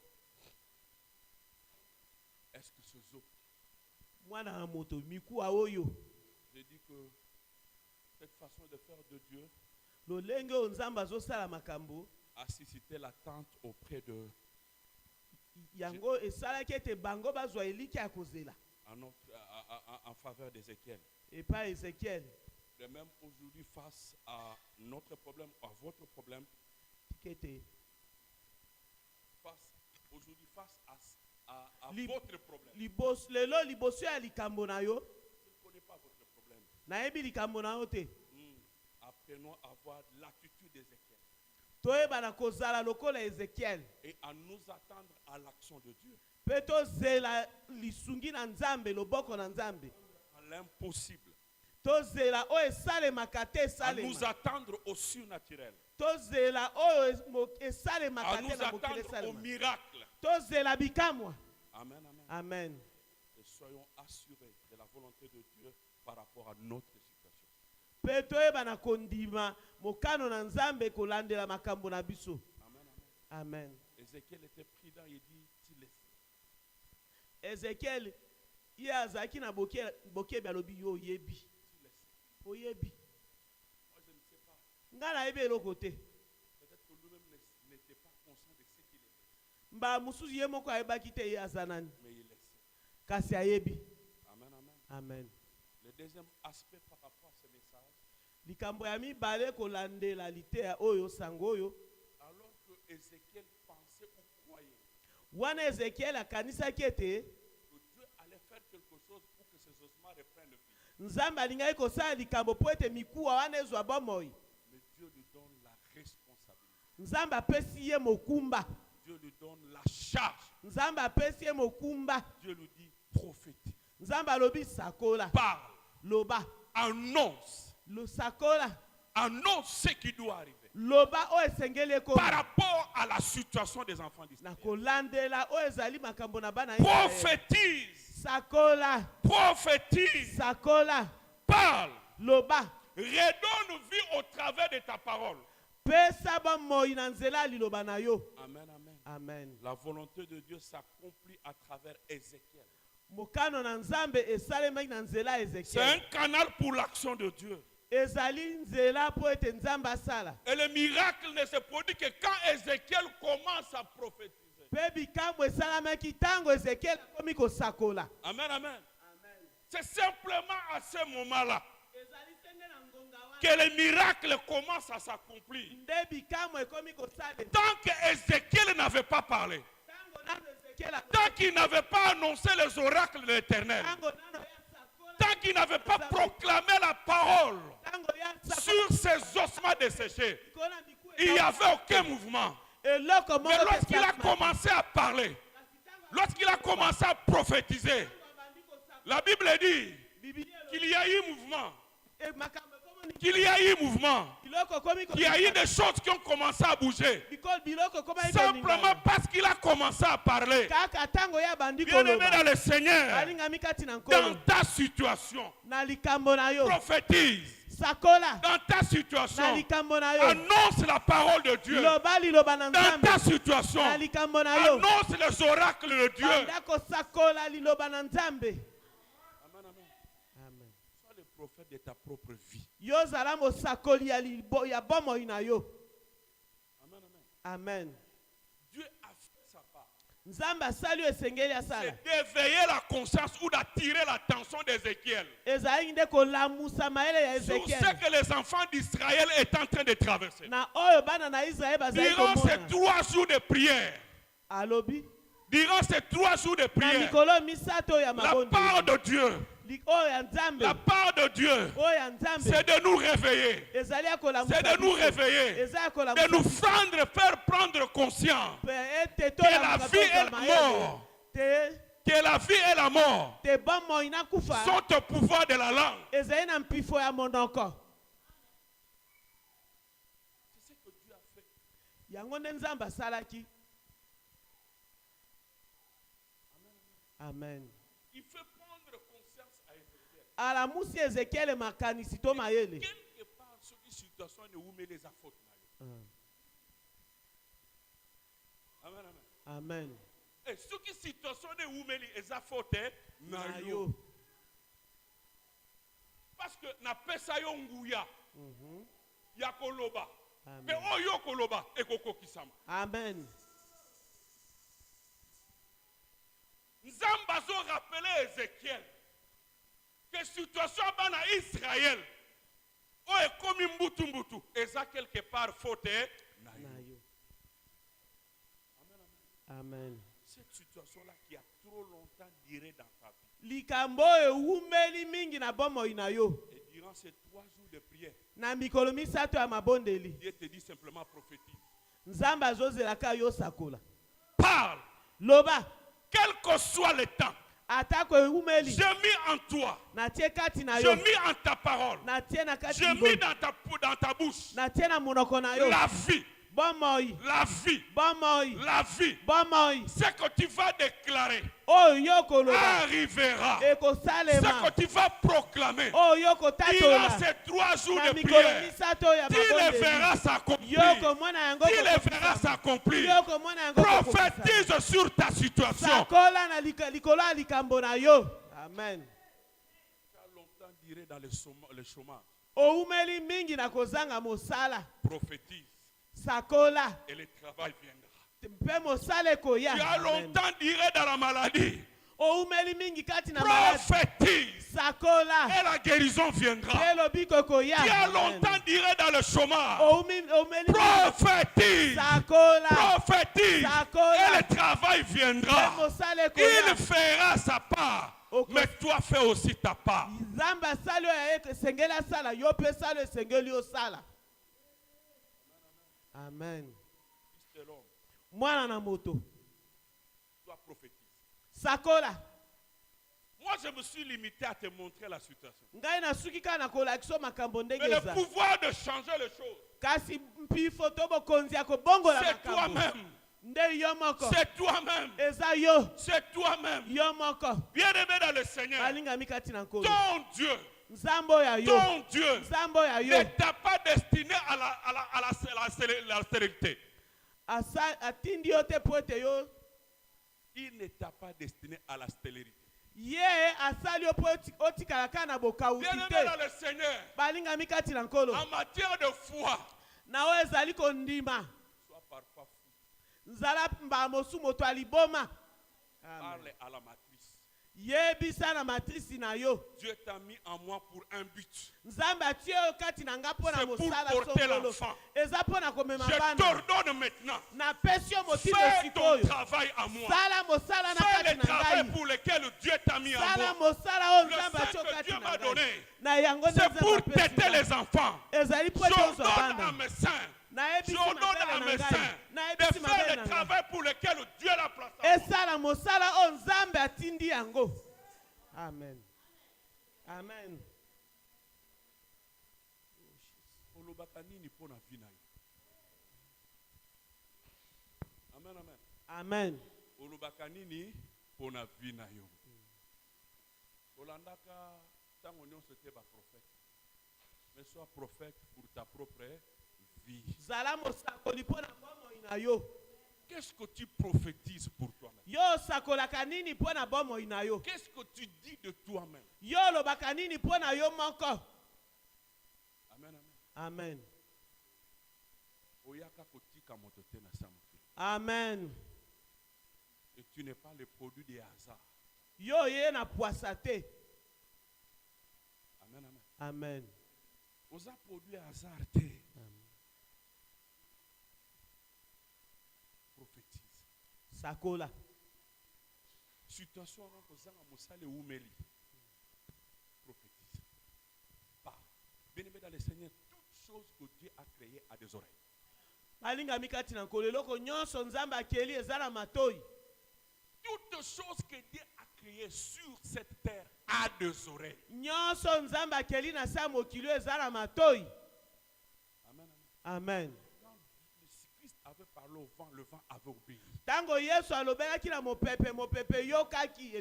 est-ce que ce zo? Je dis que cette façon de faire de Dieu, a suscité l'attente auprès de en faveur d'Ézéchiel. Et pas Ézéchiel. De même aujourd'hui face à notre problème, à votre problème, aujourd'hui face à votre problème. Je ne connais pas votre problème. Apprenons à avoir l'attitude d'Ézéchiel. Et à nous attendre à l'action de Dieu. À l'impossible. À nous attendre au surnaturel. À nous attendre au miracle. Amen, amen. Amen. Et soyons assurés de la volonté de Dieu par rapport à notre situation. Amen, amen. Ézéchiel était prudent, il dit, tu laisses. Ézéchiel, il y a Zaki na boké balobi yo yebi. O yebi. Moi je ne sais pas. Ngala ebe lo côté. Peut-être que lui-même n'était pas conscient de ce qu'il était. Mba musuzu ye moko ayeba kite ye azanani. Mais il laissait. Kasi ayebi. Amen, amen. Amen. Le deuxième aspect par rapport à ce message. Likambo ya mibale kolandela litea oyo sangoyo. Alors que Ézéchiel pensait ou croyait. Wana Ézéchiel akanisaki ete Dieu allait faire quelque chose pour que ces ossements reprennent vie. Nzambe alingai kosala likambo po ete mikuwa wana ezwa bomoi. Mais Dieu lui donne la responsabilité. Nzambe apesi ye mokumba. Dieu lui donne la charge. Nzambe apesi ye mokumba. Dieu lui dit prophétise. Nzambe alobi sakola. Parle. Loba. Annonce. Lo sakola. Annonce ce qui doit arriver. Loba o esengeli ko. Par rapport à la situation des enfants d'Israël. Na kolandela o ezali makambo na bana. Prophétise. Sakola. Prophétise. Sakola. Parle. Loba. Redonne vie au travers de ta parole. Pesa ba moi na nzela liloba na yo. Amen, amen. Amen. La volonté de Dieu s'accomplit à travers Ézéchiel. Mokano na nzambe esalema na nzela Ézéchiel. C'est un canal pour l'action de Dieu. Ezali nzela po ete nzamba sala. Et le miracle ne se produit que quand Ézéchiel commence à prophétiser. Pe bikambo esalamaki tango Ézéchiel akomi kosakola. Amen, amen. C'est simplement à ce moment-là que le miracle commence à s'accomplir. Tant qu'Ézéchiel n'avait pas parlé, tant qu'il n'avait pas annoncé les oracles de l'Éternel, tant qu'il n'avait pas proclamé la parole sur ces ossements desséchés, il n'y avait aucun mouvement. Mais lorsqu'il a commencé à parler, lorsqu'il a commencé à prophétiser, la Bible dit qu'il y a eu mouvement. Qu'il y a eu mouvement. Qu'il y a eu des choses qui ont commencé à bouger. Simplement parce qu'il a commencé à parler. Bien-aimé dans le Seigneur, dans ta situation, prophétise. Dans ta situation, annonce la parole de Dieu. Dans ta situation, annonce les oracles de Dieu. Sois le prophète de ta propre vie. Amen. Dieu a fait sa part. C'est d'éveiller la conscience ou d'attirer l'attention d'Ézéchiel sur ce que les enfants d'Israël est en train de traverser. Durant ces 3 jours de prière, durant ces 3 jours de prière, la part de Dieu, la part de Dieu, c'est de nous réveiller. C'est de nous réveiller. De nous faire prendre conscience que la vie et la mort, que la vie et la mort sont au pouvoir de la langue. C'est ce que Dieu a fait. Amen. Il fait prendre conscience à Ézéchiel. Quelque part, ce qui situation ne vous met les affaires. Amen, amen. Amen. Et ce qui situation ne vous met les affaires. Parce que na pesa yo nguya. ya koloba. Mais oyo koloba ekoko kisama. Amen. Nzamba zo rappeler Ézéchiel que situation bana Israël o ekomi mbutu mbutu eza quelque part faute na yo. Amen. Cette situation là qui a trop longtemps duré dans ta vie. Likambo ewumeli mingi na bomo inayo. Et durant ces 3 jours de prière, na mikolo misato ya mabondeli. Dieu te dit simplement prophétise. Nzamba azozelaka yo sakola. Parle. Loba. Quel que soit le temps. J'ai mis en toi. J'ai mis en ta parole. J'ai mis dans ta bouche. La vie. La vie. La vie. Ce que tu vas déclarer arrivera. Ce que tu vas proclamer. Il a ces 3 jours de prière. Tu les verras s'accomplir. Tu les verras s'accomplir. Prophétise sur ta situation. Amen. Tu as longtemps duré dans le chômage. Prophétise. Et le travail viendra. Tu as longtemps duré dans la maladie. Prophétise. Et la guérison viendra. Tu as longtemps duré dans le chômage. Prophétise. Prophétise. Et le travail viendra. Il fera sa part. Mais toi fais aussi ta part. Amen. Mwana na moto. Toi prophétise. Sakola. Moi je me suis limité à te montrer la situation. Mais le pouvoir de changer les choses. C'est toi-même. C'est toi-même. C'est toi-même. Bien-aimé dans le Seigneur. Ton Dieu. Ton Dieu ne t'a pas destiné à la stérilité. Il ne t'a pas destiné à la stérilité. Bien-aimé dans le Seigneur. En matière de foi. Sois parfois fou. Parle à la matrice. Dieu t'a mis en moi pour un but. C'est pour porter l'enfant. Je t'ordonne maintenant. Fais ton travail à moi. Fais le travail pour lequel Dieu t'a mis en moi. Le fait que Dieu m'a donné, c'est pour têter les enfants. J'ordonne à mes saints. J'ordonne à mes saints de faire le travail pour lequel Dieu l'a placé. Amen. Amen. Amen, amen. Amen. Olubakanini pona vina yo. Olandaka tango nyonso te ba prophète. Mais sois prophète pour ta propre vie. Qu'est-ce que tu prophétises pour toi-même? Qu'est-ce que tu dis de toi-même? Amen, amen. Amen. Amen. Et tu n'es pas le produit des hasards. Amen, amen. Amen. Vous avez produit hasard. Prophétise. Sakola. Situation à Moussale ou Meli. Prophétise. Parle. Bien-aimé dans le Seigneur, toutes choses que Dieu a créées à des oreilles. Toutes choses que Dieu a créées sur cette terre a des oreilles. Amen. Amen. Christ avait parlé au vent, le vent avait obéi.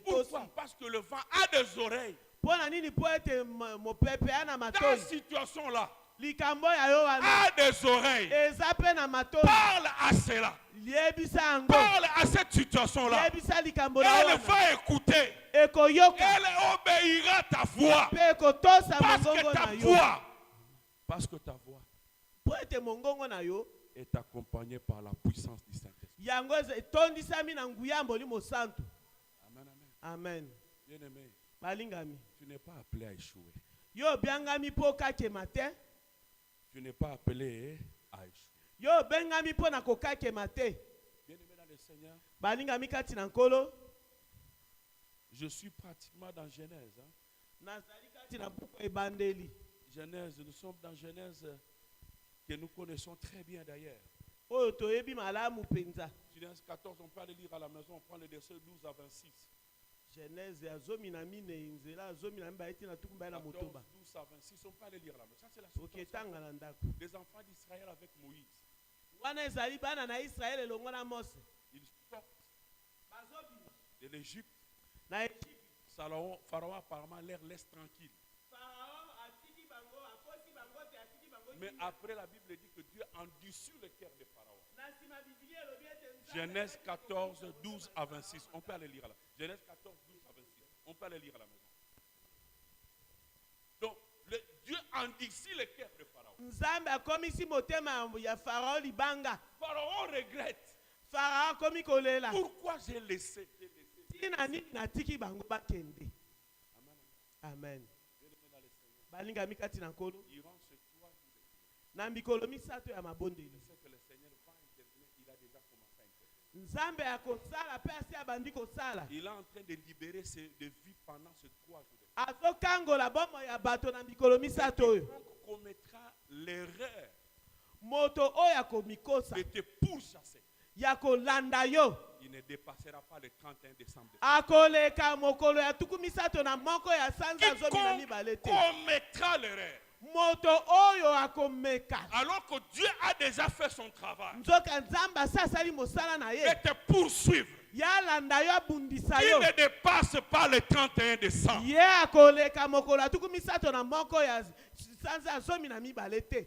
Pourquoi? Parce que le vent a des oreilles. Dans cette situation-là, a des oreilles. Parle à cela. Parle à cette situation-là. Elle va écouter. Elle obéira à ta voix. Parce que ta voix est accompagné par la puissance du Saint-Esprit. Amen, amen. Amen. Bien-aimé, Balingami. tu n'es pas appelé à échouer. Yo biangami po kake mate. Tu n'es pas appelé à échouer. Yo bengami po na kokake mate. Bien-aimé dans le Seigneur, Balingami kati na nkolo. je suis pratiquement dans Genèse. Nazali kati na buku ebandeli. Genèse, nous sommes dans Genèse que nous connaissons très bien d'ailleurs. Oyo toyebi malamu penza. Genèse 14, on peut aller lire à la maison, on prend les versets 12 à 26. Genèse ya zomi na mine nzela zomi na mba eti na tukumba na 14, motoba. 12 à 26, on peut aller lire à la maison. Ça c'est la situation Oketanga na ndako. des enfants d'Israël avec Moïse. Wana ezali bana na Israël elongo na Mose. Ils sortent Bazobi de l'Égypte. na Égypte. Pharaon apparemment leur laisse tranquille. Pharaon atiki bango akosi bango te atiki bango. Mais après la Bible dit que Dieu endurcit le cœur de Pharaon. Na sima Biblia elobi ete Genèse 14, 12 à 26. On peut aller lire là. Genèse 14, 12 à 26. On peut aller lire à la maison. Donc, Dieu endurcit le cœur de Pharaon. Nzambe akomisi motema ya Pharaon libanga. Pharaon regrette. Pharaon akomi kolela. Pourquoi j'ai laissé? Tina nini natiki bango bakende. Amen. Amen. Bien-aimé dans le Seigneur. Balinga mikati na nkolo. Durant ce 3 jours, Na mikolo misato ya mabondeli. je sais que le Seigneur va intervenir. Il a déjà commencé à intervenir. Nzambe akosala pe asi abandi kosala. Il est en train de libérer de vie pendant ces 3 jours. Azokangola bomo ya bato na mikolo misato oyo. Quiconque commettra l'erreur Moto oyo akomikosa de te pourchasser, ya kolanda yo. il ne dépassera pas le 31 décembre. Akoleka mokolo ya tuku misato na moko ya sanza zomi na mibale te. Commettra l'erreur. Moto oyo akomeka. Alors que Dieu a déjà fait son travail. Nzoka nzamba sasali mosala na Et ye. te poursuivre. Ya landa yo abundisa Il yo. ne dépasse pas le 31 décembre. Ye akoleka mokolo ya tuku misato na moko ya sanza zomi na mibale te.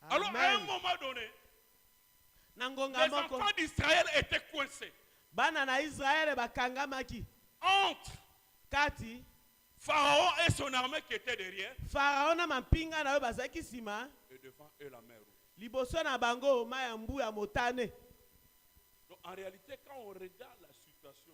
Alors à un moment donné, les enfants d'Israël étaient coincés Bana na Israël bakangamaki. entre Kati Pharaon et son armée qui était derrière, Pharaon na mapinga na yo bazaki sima. et devant eux la mer rouge. Liboso na bango maya mbu ya motane. Donc en réalité, quand on regarde la situation,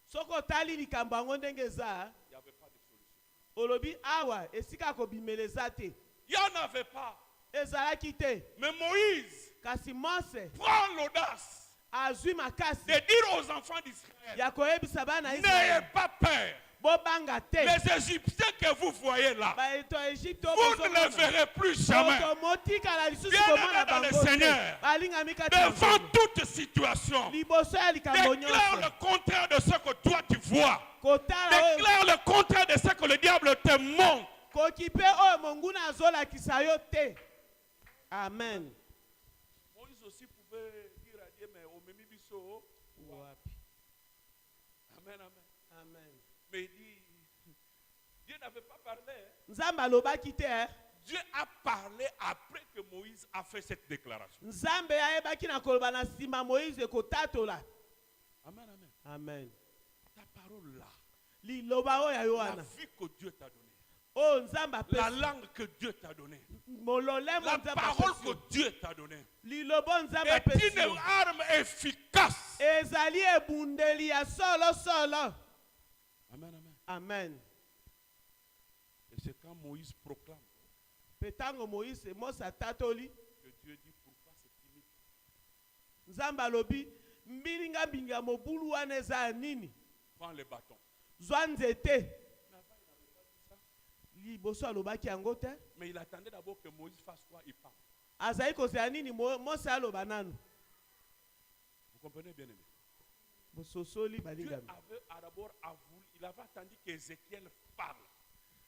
Soko tali likambo yango ndenge eza, il n'y avait pas de solution. olobi awa esika kobimeleza te. Il n'y en avait pas. Ezalaki te. Mais Moïse Kasi Mose prend l'audace azwi makasi de dire aux enfants d'Israël, ya koyebisa bana n'ayez Israël pas peur. bobanga te. Les Égyptiens que vous voyez là, Baeto Egypte vous ne les verrez plus jamais. Motika la lisusu Bien komona dans le bango te. Seigneur, Balingami kati devant toute situation, liboso ya likambo déclare nyonso. le contraire de ce que toi tu vois. Kotala oyo Déclare le contraire de ce que le diable te montre. kokipe oyo monguna azolakisa yo te. Amen. Moïse aussi pouvait dire à Dieu, mais au Memi Bisso, amen, amen. Amen. Mais il dit, Dieu n'avait pas parlé. Nzambe alobaki te. Dieu a parlé après que Moïse a fait cette déclaration. Nzambe ayebaki na koloba na sima Moïse kotatola. Amen, amen. Amen. Ta parole là, Liloba oyo ya la Yohana. vie que Dieu t'a donnée, Oh Nzambe la apesi. langue que Dieu t'a donnée, Mololemo la Nzambe parole apesi. que Dieu t'a donnée Lilobo Nzambe est apesi. une arme efficace. Ezali ebundeli ya solo solo. Amen, amen. Amen. Et c'est quand Moïse proclame Petango Moïse Mose atatoli. que Dieu dit pourquoi c'est timide. Nzambe alobi mbilinga mbinga mobulu wana eza nini? Prends les bâtons. Zwa nzete. Liboso alobaki yango te. Mais il attendait d'abord que Moïse fasse quoi? Il parle. Azali kozela nini Mose aloba nanu? Vous comprenez bien aimé? Bososoli Dieu balingami. avait d'abord avoué, il avait attendu qu'Ézéchiel parle.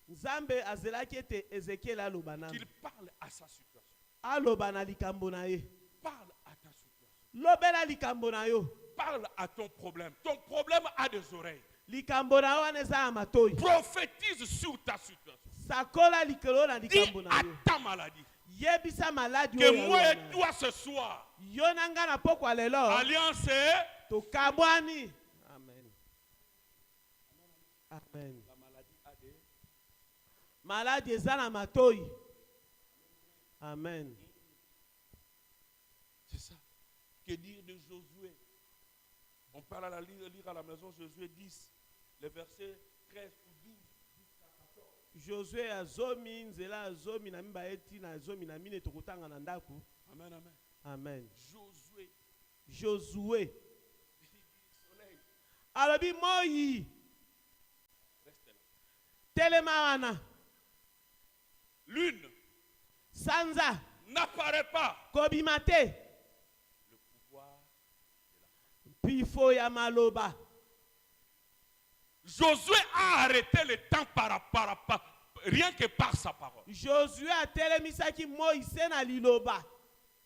Nzambe azelaki ete Ezekiel aloba nanu. Qu'il parle à sa situation. Aloba na likambo na ye. Parle à ta situation. Lobela likambo na yo. Parle à ton problème. Ton problème a des oreilles. Likambo na wana eza na matoi. Prophétise sur ta situation. Sakola likolo na Dis likambo na à yo. ta maladie Yebisa maladi que oyo. moi et toi ce soir, Yo nanga na pokwa lelo. alliance est Tokabwani. Amen. Amen. la maladie a des. Maladi eza na matoi. Amen. C'est ça. Que dire de Josué? On parle à lire à la maison Josué 10, les versets 13 ou 12 jusqu'à 14. Josué azomi nzela azomi na mimba eti na azomi na mine tokutanga na ndaku. Amen, amen. Amen. Josué. Josué. Soleil. Alobi moyi. Reste là. Telemawana. Lune. Sanza. N'apparaît pas. Kobimate. Le pouvoir de la femme. Pifo ya maloba. Josué a arrêté le temps rien que par sa parole. Josué a telemisaki Moïse na liloba.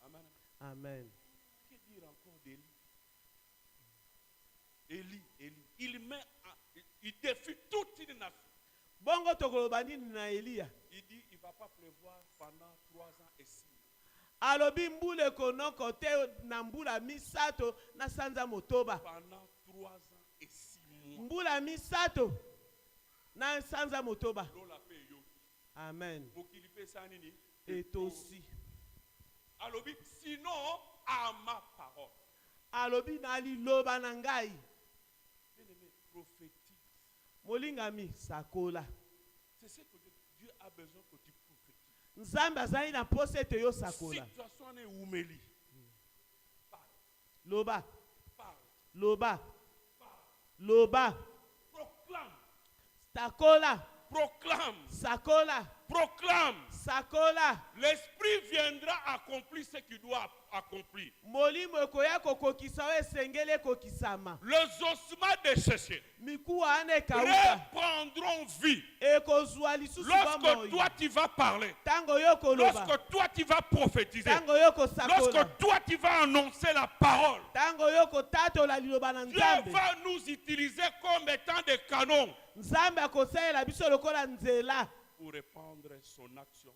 Amen. Amen. Que dire encore d'Élie? Élie. Il défie toute une nation. Bongo tokoloba nini na Elia? Il dit il ne va pas pleuvoir pendant 3 ans et 6 mois. Alobi mbule konoko te na mbula misato na sanza motoba. Pendant 3 ans et 6 mois. Mbula misato na sanza motoba. Amen. Et aussi. Alobi sinon à ma parole. Alobi na liloba na ngai. Prophétise. Molingami sakola. C'est ce que Dieu a besoin que tu prophétises. Nzambe azali na pose te yo sakola. Situation est oumeli. Loba. Parle. Loba. Loba. Proclame. Sakola. Proclame. Sakola. Proclame. Sakola. L'esprit viendra accomplir ce qu'il doit accomplir. Molimo ekoya kokokisa o esengele kokisama. Les ossements desséchés Mikuwa ane kauka. reprendront vie. Ekozwa lisusu ba moi. Lorsque toi tu vas parler. Tango yo koloba. Lorsque toi tu vas prophétiser. Tango yo kosakola. Lorsque toi tu vas annoncer la parole. Tango yo kotatola liloba na Dieu Nzambe. va nous utiliser comme étant des canons. Nzambe akosalela biso lokola nzela. Pour répandre son action.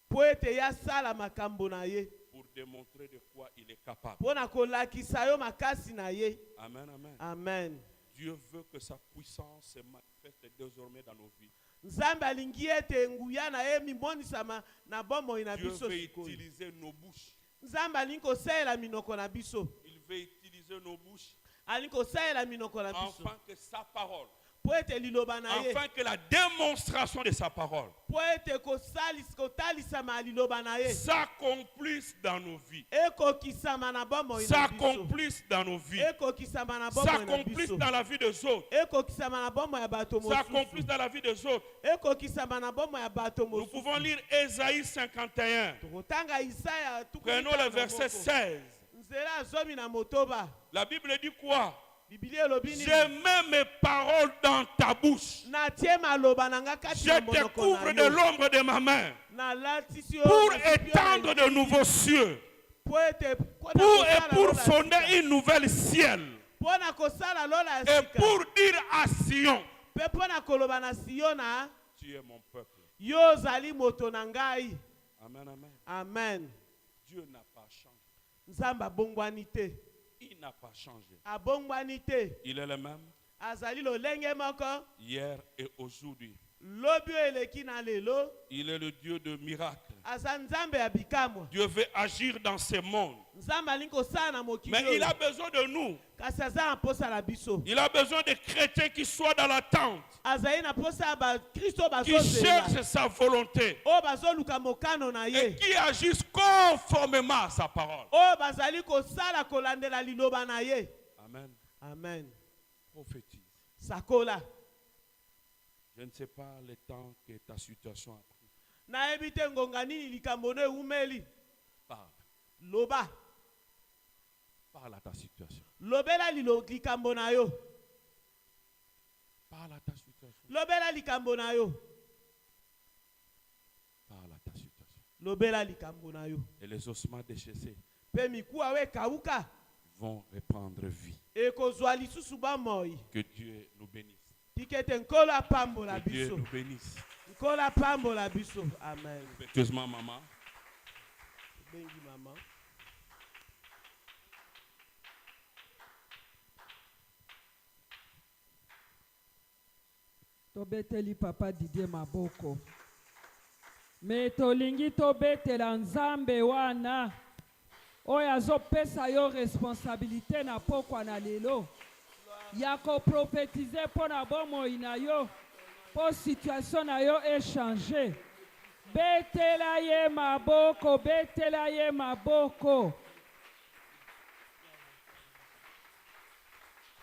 Po ete ya sala makambo na ye. Pour démontrer de quoi il est capable. Pona kolakisa yo makasi na ye. Amen, amen. Amen. Dieu veut que sa puissance se manifeste désormais dans nos vies. Nzambe alingi ete nguya na ye mimonisama na bomoi na Dieu biso veut sikoyo. utiliser nos bouches. Nzambe alingi kosalela minoko na biso. Il veut utiliser nos bouches Alingi kosalela minoko na biso. afin que sa parole, Po ete liloba na ye. afin que la démonstration de sa parole Po ete kotalisama liloba na ye. s'accomplisse dans nos vies. Ekokisama na bomoi na biso. S'accomplisse dans nos vies. Ekokisama na bomoi na S'accomplisse biso. dans la vie des autres. Ekokisama na bomoi ya bato S'accomplisse mosusu. dans la vie des autres. Ekokisama na bomoi ya bato Nous mosusu. pouvons lire Ésaïe 51. Tokotanga Isaya Prenons le verset 16. Nzela azomi na motoba. La Bible dit quoi? Biblia elobi nini? Je mets mes paroles dans ta bouche. Natie maloba na nga kati Je na te monoko couvre na de yo. l'ombre de ma main Nalatisi yo pour na sipio étendre na de nouveaux cieux, po ete pour fonder une nouvelle ciel, pona kosala lola et ya pour dire à Sion, pe pona koloba na Siona tu es mon peuple. yo zali moto na ngai. Amen, amen. Amen. Dieu n'a pas changé. Nzamba bongwani te. Il n'a pas changé. Abongwani te. Il est le même Azali lolenge moko. hier et aujourd'hui. Lobi eleki na lelo. Il est le Dieu de miracles. Aza nzambe ya bikamwa. Dieu veut agir dans ce monde. Nzambe alingi kosala na mokili. Mais il a besoin de nous. Kasi aza na posa na biso. Il a besoin de chrétiens qui soient dans l'attente, Azali na posa ba Kristo qui bazozela. cherchent sa volonté O bazoluka mokano na et ye. qui agissent conformément à sa parole. O bazali kosala kolandela liloba na ye. Amen. Amen. Prophétise. Sakola. Je ne sais pas le temps que ta situation a pris. Nayebi te ngonga nini likambo no eumeli. Parle. Loba. Parle à ta situation. Lobela likambo na yo. Parle à ta situation. Lobela likambo na yo. Parle à ta situation. Lobela likambo na yo. Et les ossements déchaissés Pe mikuwa we kauka. vont reprendre vie. Ekozwa lisusu ba moi. Que Dieu nous bénisse. Tikete nkolo apambola Que Dieu biso. nous bénisse. Nkolo apambola biso. Amen. Affectueusement, maman. Bengi mama. Tobeteli papa Didier Maboko. me tolingi tobetela nzambe wana oyo azopesa yo responsabilité na pokwa na lelo ya koprofetize mpo na bomoi na yo mpo situation na yo echange. Betela ye maboko, betela ye maboko.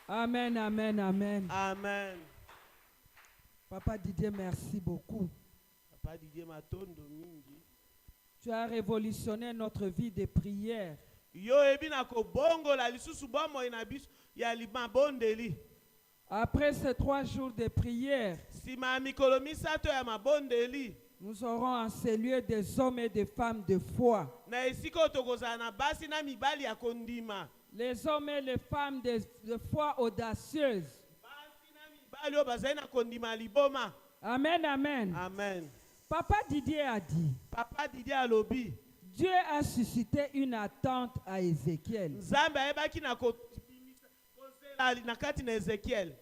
Amen, amen, amen. Amen. Papa Didier, merci beaucoup. Papa Didier matondo mingi. Tu as révolutionné notre vie de prière. Yo ebina ko bongo la lisusu bomo ina biso ya libabondeli. Après ces 3 jours de prière, si ma mikolo misato ya mabondeli, nous aurons en ces lieux des hommes et des femmes de foi. Na esiko tokozala na basi na mibali ya kondima. Les hommes et les femmes de foi audacieuse. Basi na mibali o bazali na kondima liboma. Amen, amen. Amen. Papa Didier a dit. Papa Didier alobi. Dieu a suscité une attente à Ézéchiel. Nzambe ayebaki na kozela na kati na Ézéchiel.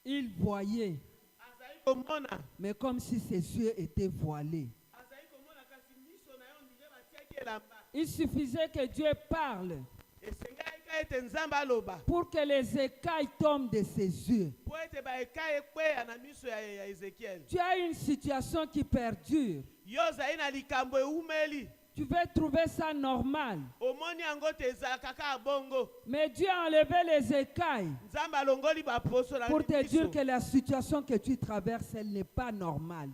Il voyait. Azali komona. Mais comme si ses yeux étaient voilés. Azali komona kasi miso na yo ndile batiaki elamba. Il suffisait que Dieu parle pour que les écailles tombent de ses yeux. Tu as une situation qui perdure. Tu veux trouver ça normal. Mais Dieu a enlevé les écailles pour te dire que la situation que tu traverses, elle n'est pas normale.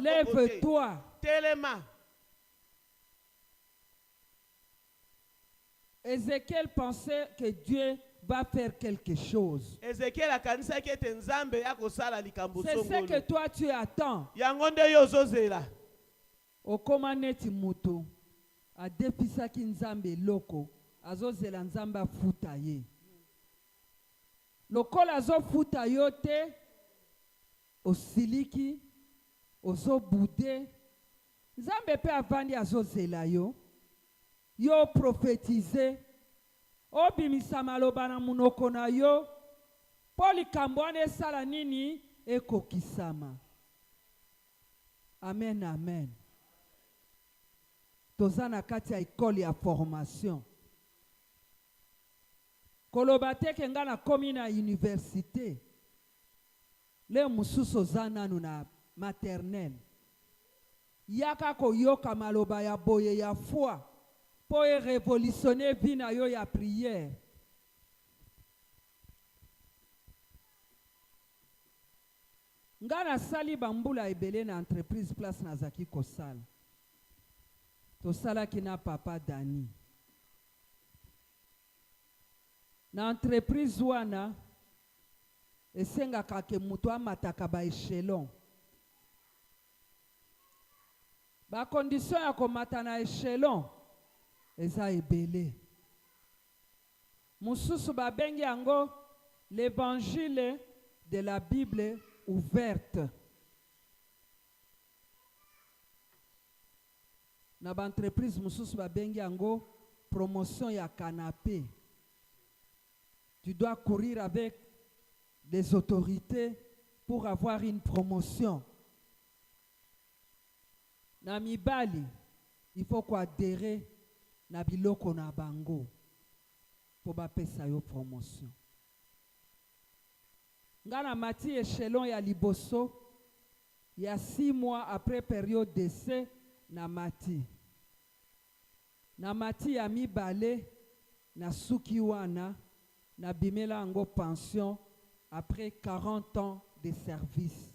Lève-toi. Ézéchiel pensait que Dieu va faire quelque chose. C'est ce que toi tu attends. Okomaneti muto adepisaki nzambe loko azozela nzambe afuta ye. Lokola azofuta yo te osiliki ozobude nzambe pe avandi azozela yo. Yo prophétisé, obimisa maloba na munoko na yo, poli kambwane sala nini ekokisama. Amen, amen. Toza na kati ya école ya formation. Koloba te ke nga na komi na université. Le mususu oza nanu na maternelle. Yaka koyoka maloba ya boye ya foi. Pour révolutionner vie na yo ya prière. Nga na sali bambula ebele na entreprise place na zaki kosala. To sala ki na papa Dani. Na entreprise wana esenga kake mutu amataka ba echelon. Ba condition ya komata na echelon eza ebele. Mususu babengi yango l'évangile de la Bible ouverte. Na ba entreprise mususu babengi yango promotion ya canapé. Tu dois courir avec des autorités pour avoir une promotion. Na mibali, il faut adhérer na biloko na bango po ba pesa yo promotion. Nga na mati échelon ya liboso ya 6 mois après période d'essai na mati. Na mati ya mibale na suki wana na bimela ngo pension après 40 ans de service.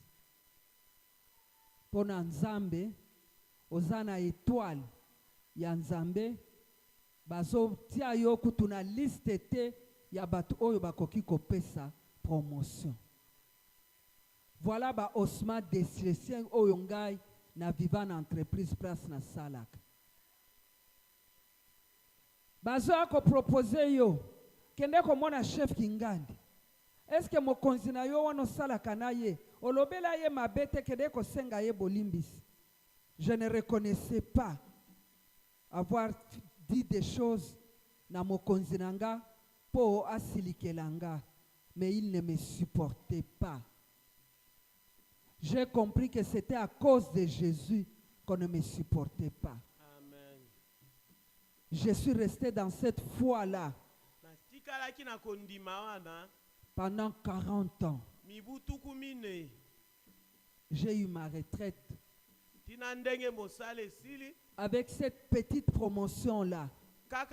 Pona nzambe ozana étoile ya nzambe bazo tia yo kutuna liste te ya batu oyo bakoki kopesa promotion. Voilà ba osma desresien oyo ngai na vivant entreprise place na salaka. Bazo ako proposer yo kende komona chef Kingandi. Est-ce que mokonzi na yo wana salaka na ye olobela ye mabete kende ko senga ye bolimbisi. Je ne reconnaissais pas avoir dit des choses na mokonzi nanga po asilikelanga, mais il ne me supportait pas. J'ai compris que c'était à cause de Jésus qu'on ne me supportait pas. Amen. Je suis resté dans cette foi-là pendant 40 ans. J'ai eu ma retraite. Avec cette petite promotion-là. Parce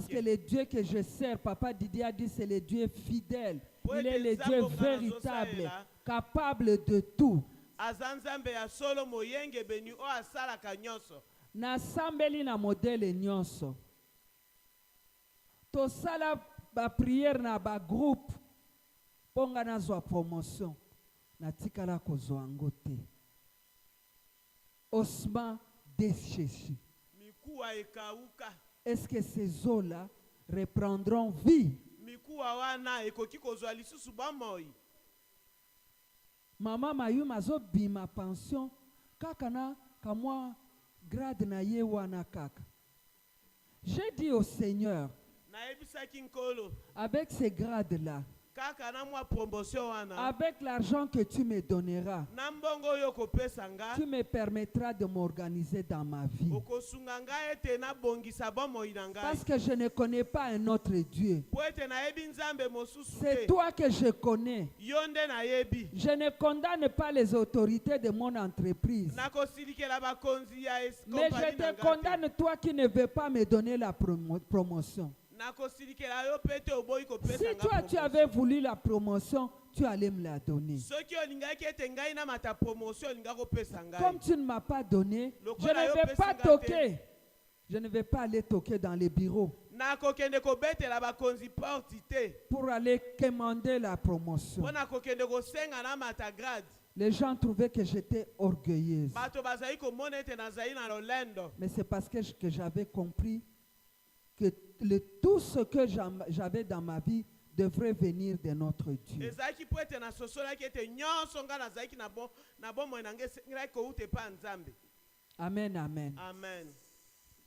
que le Dieu que je sers, Papa Didier a dit, c'est le Dieu fidèle. Il est le Dieu véritable, capable de tout. Nasambeli na modèle nyonso. To sala ba prière na ba groupe. Ponga na zwa promotion. Na tikala ko zwa ngote. Osman desheshi. Est-ce que ces eaux-là reprendront vie? Maman Mayu mazo bima pension. Kakana kamwa grade na ye wana kaka. J'ai dit au Seigneur, avec ces grades-là, avec l'argent que tu me donneras, tu me permettras de m'organiser dans ma vie. Parce que je ne connais pas un autre Dieu. C'est toi que je connais. Je ne condamne pas les autorités de mon entreprise. Mais je te condamne toi qui ne veux pas me donner la promotion. Si toi tu avais voulu la promotion, tu allais me la donner. Comme tu ne m'as pas donné, je ne vais pas toquer. Je ne vais pas aller toquer dans les bureaux pour aller commander la promotion. Les gens trouvaient que j'étais orgueilleuse. Mais c'est parce que j'avais compris que tout ce que j'avais dans ma vie devrait venir de notre Dieu. Amen, amen. Amen.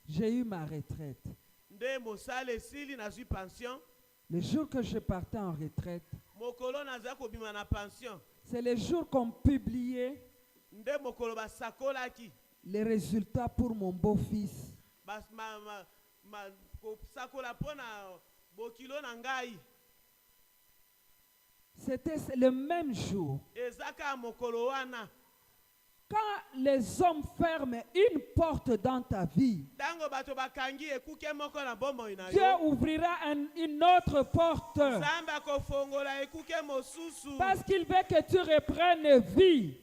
J'ai eu ma retraite. Le jour que je partais en retraite, c'est le jour qu'on publiait les résultats pour mon beau-fils. C'était le même jour. Quand les hommes ferment une porte dans ta vie, Dieu ouvrira une autre porte. Parce qu'il veut que tu reprennes vie.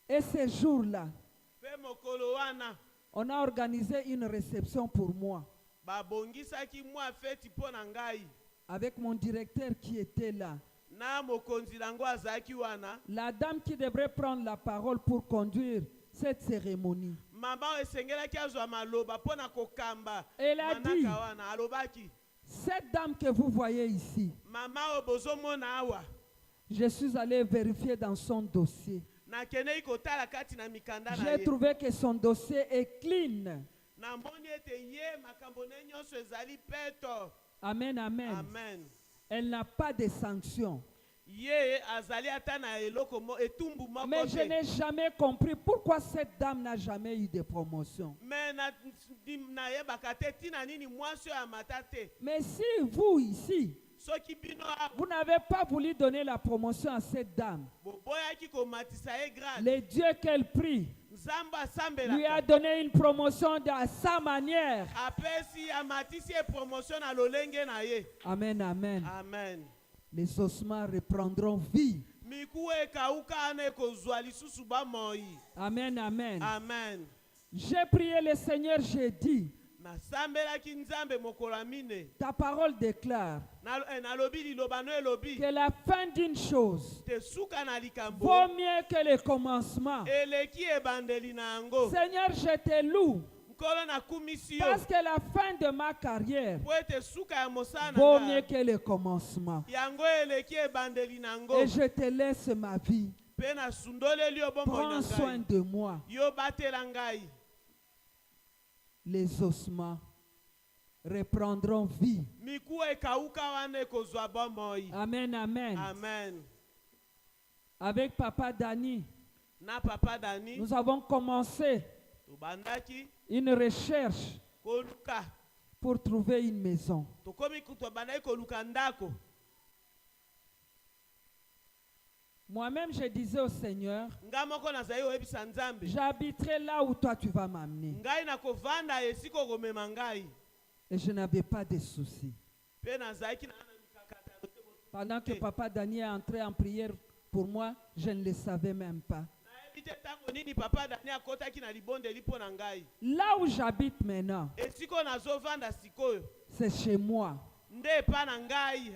Et ce jour-là, on a organisé une réception pour moi. Avec mon directeur qui était là. La dame qui devrait prendre la parole pour conduire cette cérémonie. Elle a dit, cette dame que vous voyez ici, je suis allé vérifier dans son dossier. J'ai trouvé que son dossier est clean. Amen, amen. Amen. Elle n'a pas de sanctions. Mais je n'ai jamais compris pourquoi cette dame n'a jamais eu de promotion. Mais si vous ici, vous n'avez pas voulu donner la promotion à cette dame, le Dieu qu'elle prie lui a donné une promotion à sa manière. Amen, amen. Amen. Les ossements reprendront vie. Amen, amen. Amen. J'ai prié le Seigneur, j'ai dit, ta parole déclare que la fin d'une chose vaut mieux que le commencement. Seigneur, je te loue parce que la fin de ma carrière vaut mieux que le commencement. Et je te laisse ma vie. Prends soin de moi. les ossements reprendront vie. Amen, amen. Amen. Avec Papa Dani, Na Papa Dani, nous avons commencé une recherche pour trouver une maison. Moi-même, je disais au Seigneur, j'habiterai là où toi tu vas m'amener. Et je n'avais pas de soucis. Pendant que Papa Dani est entré en prière pour moi, je ne le savais même pas. Là où j'habite maintenant, c'est chez moi.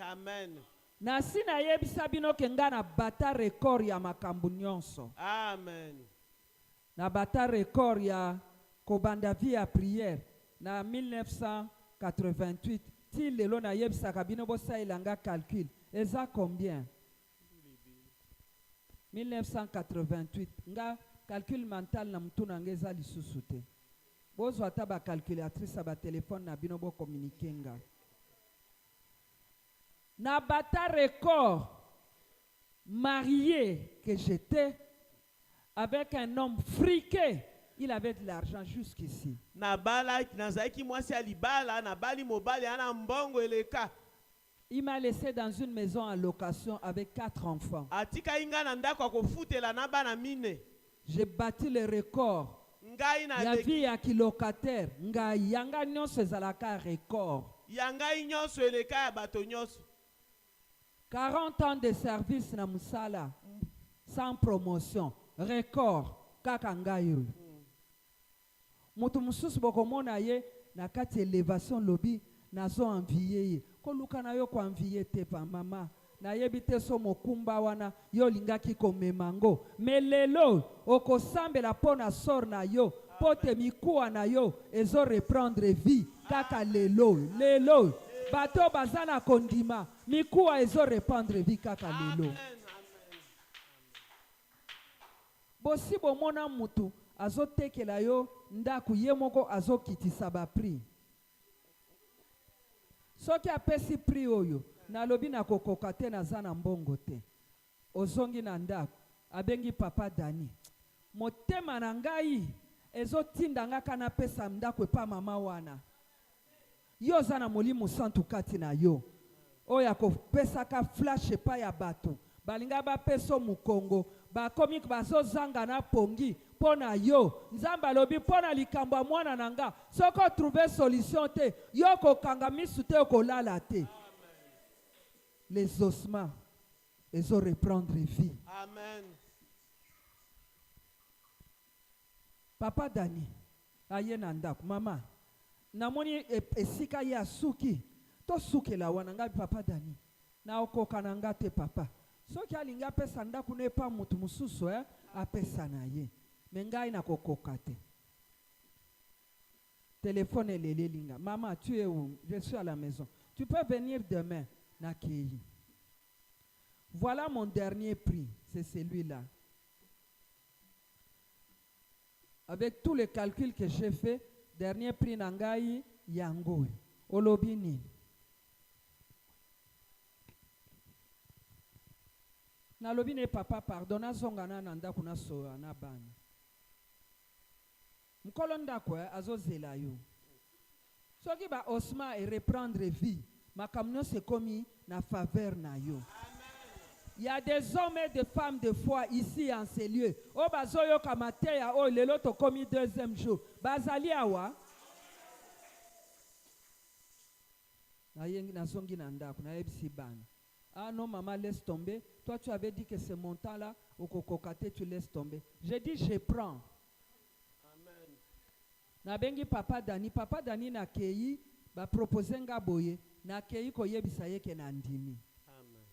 Amen. Nasi na yebisa bino ke nga na bata record ya makambu nyonso. Amen. Na bata record ya kobanda vie ya prière na 1988 ti lelo na yebisa kabino bosa ilanga calcul. Eza combien? 1988. Nga calcul mental na mtu na ngeza lisusu te. Bozo ata ba calculatrice ba téléphone na bino bo communiquer nga. Nabata record marié que j'étais avec un homme friqué. Il avait de l'argent jusqu'ici. Il m'a laissé dans une maison en location avec 4 enfants. J'ai battu le record. La vie à qui locataire. Yanga nyonso ezalaka record. 40 ans de service na musala sans promotion. Record. Kaka ngayo. Mutu mususu bokomona ye na kati élévation lobby nazo envier ye. Ko luka na yo ko envier te pa mama. Na yebite so mokumba wana yo lingaki komemango. Melelo okosambela pona sor na yo. Pote mikuwa na yo ezo reprendre vie. Kaka lelo. Bato bazana kondima. Mikuwa ezo reprendre vie kaka lelo. Bosi bomona mutu azo tekela yo ndaku ye moko azo kitisa ba prix. Soki apesi prix oyo na lobi na kokoka te na zana mbongo te. Ozongi na ndaku abengi Papa Dani. Motema na ngai ezo tinda nga kana pesa ndaku epa mama wana. Yo zana molimo santu kati na yo. Oya ko pesa ka flash epa ya bato. Balinga ba peso mukongo. Ba komik bazo zanga na pongi. Pona yo. Nzamba lobi pona likambo mwana nanga. Soko trouver solution te. Yo ko kangamisu te ko lala te. Les ossements. Ils ont reprendre vie. Amen. Papa Dani. Aye nandak. Mama. Namoni esika ya suki. To suki la wananga Papa Dani. Na oko kananga te papa. Soki alinga pesa ndaku ne pa mutu mususu apesa na ye. Mengai na kokoka te. Téléphone lele linga. Maman, tu es où? Je suis à la maison. Tu peux venir demain na Kei. Voilà mon dernier prix, c'est celui-là. Avec tous les calculs que j'ai fait, dernier prix nangai yango. Olobini. Na lobine papa pardonna zongana nanda kuna so na bana. Mkolonda kwa azozela yo. Soki ba osma et reprendre vie, makamno se komi na faveur na yo. Il y a des hommes et des femmes de foi ici en ces lieux. O bazoyo kamateya o lelo to komi deuxième jour. Bazali awa. Na yengi na zongi nanda kuna ebisi bana. Ah non, maman, laisse tomber. Toi, tu avais dit que ce montant-là, au kokokate, tu laisses tomber. J'ai dit, je prends. Amen. Na bengi Papa Dani. Papa Dani na kei, ba proposer nga boye. Na kei ko yebisa ye ke na ndimi. Amen.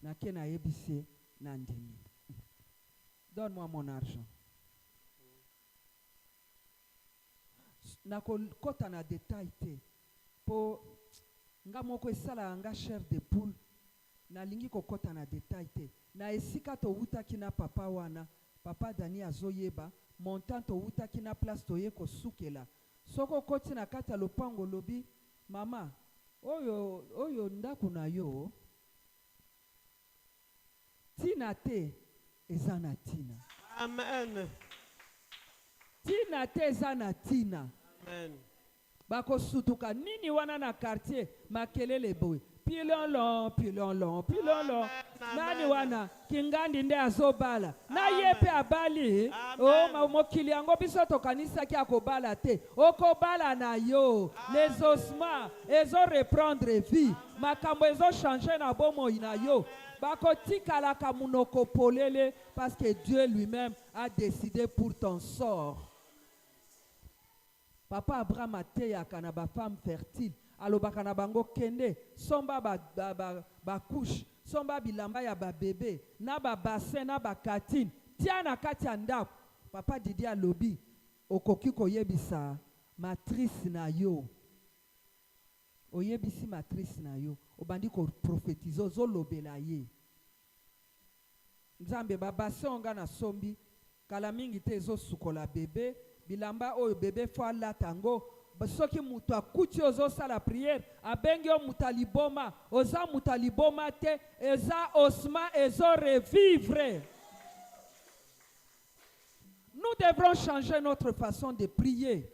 Na ke na yebise na ndimi. Donne-moi mon argent. Na kota na détail te. Po nga moko esala nga chair de poule na lingi kokota na détail te na esika to wuta kina papa wana Papa Dani azoyeba montant outa kina place toye ko sukela. Soko koti na kata lopango lobi, mama, oyo ndaku na yo, tina te ezana tina. Amen. Tina te ezana tina. Amen. Bako sutuka nini wana na quartier makelele boy. Pilon long. Nani wana kingandi nde azobala. Na yepe abali. Oh mokili yango biso to kanisa ki akobala te. Okobala na yo. Les ossements ezo reprendre vie. Makambo ezo changer na bomo ina yo. Bako tikala ka munoko polele parce que Dieu lui-même a décidé pour ton sort. Papa Abraham a teya kana ba femme fertile. Alobaka na bango kende somba ba couche somba bilamba ya ba bébé na ba bassin na ba katine tia na kati ya ndako. Papa Didi alobi okoki koyebisa matrice na yo, oyebisi matrice na yo obandi ko prophétiser ozolobela ye Nzambe ba bassin onga na sombi kala mingi te ezosukola bébé bilamba oyo bébé fo alatango. Soki mutu akuti ozosa la prière abengi o mutaliboma oza mutaliboma te eza osma ezo revivre. Nous devrons changer notre façon de prier.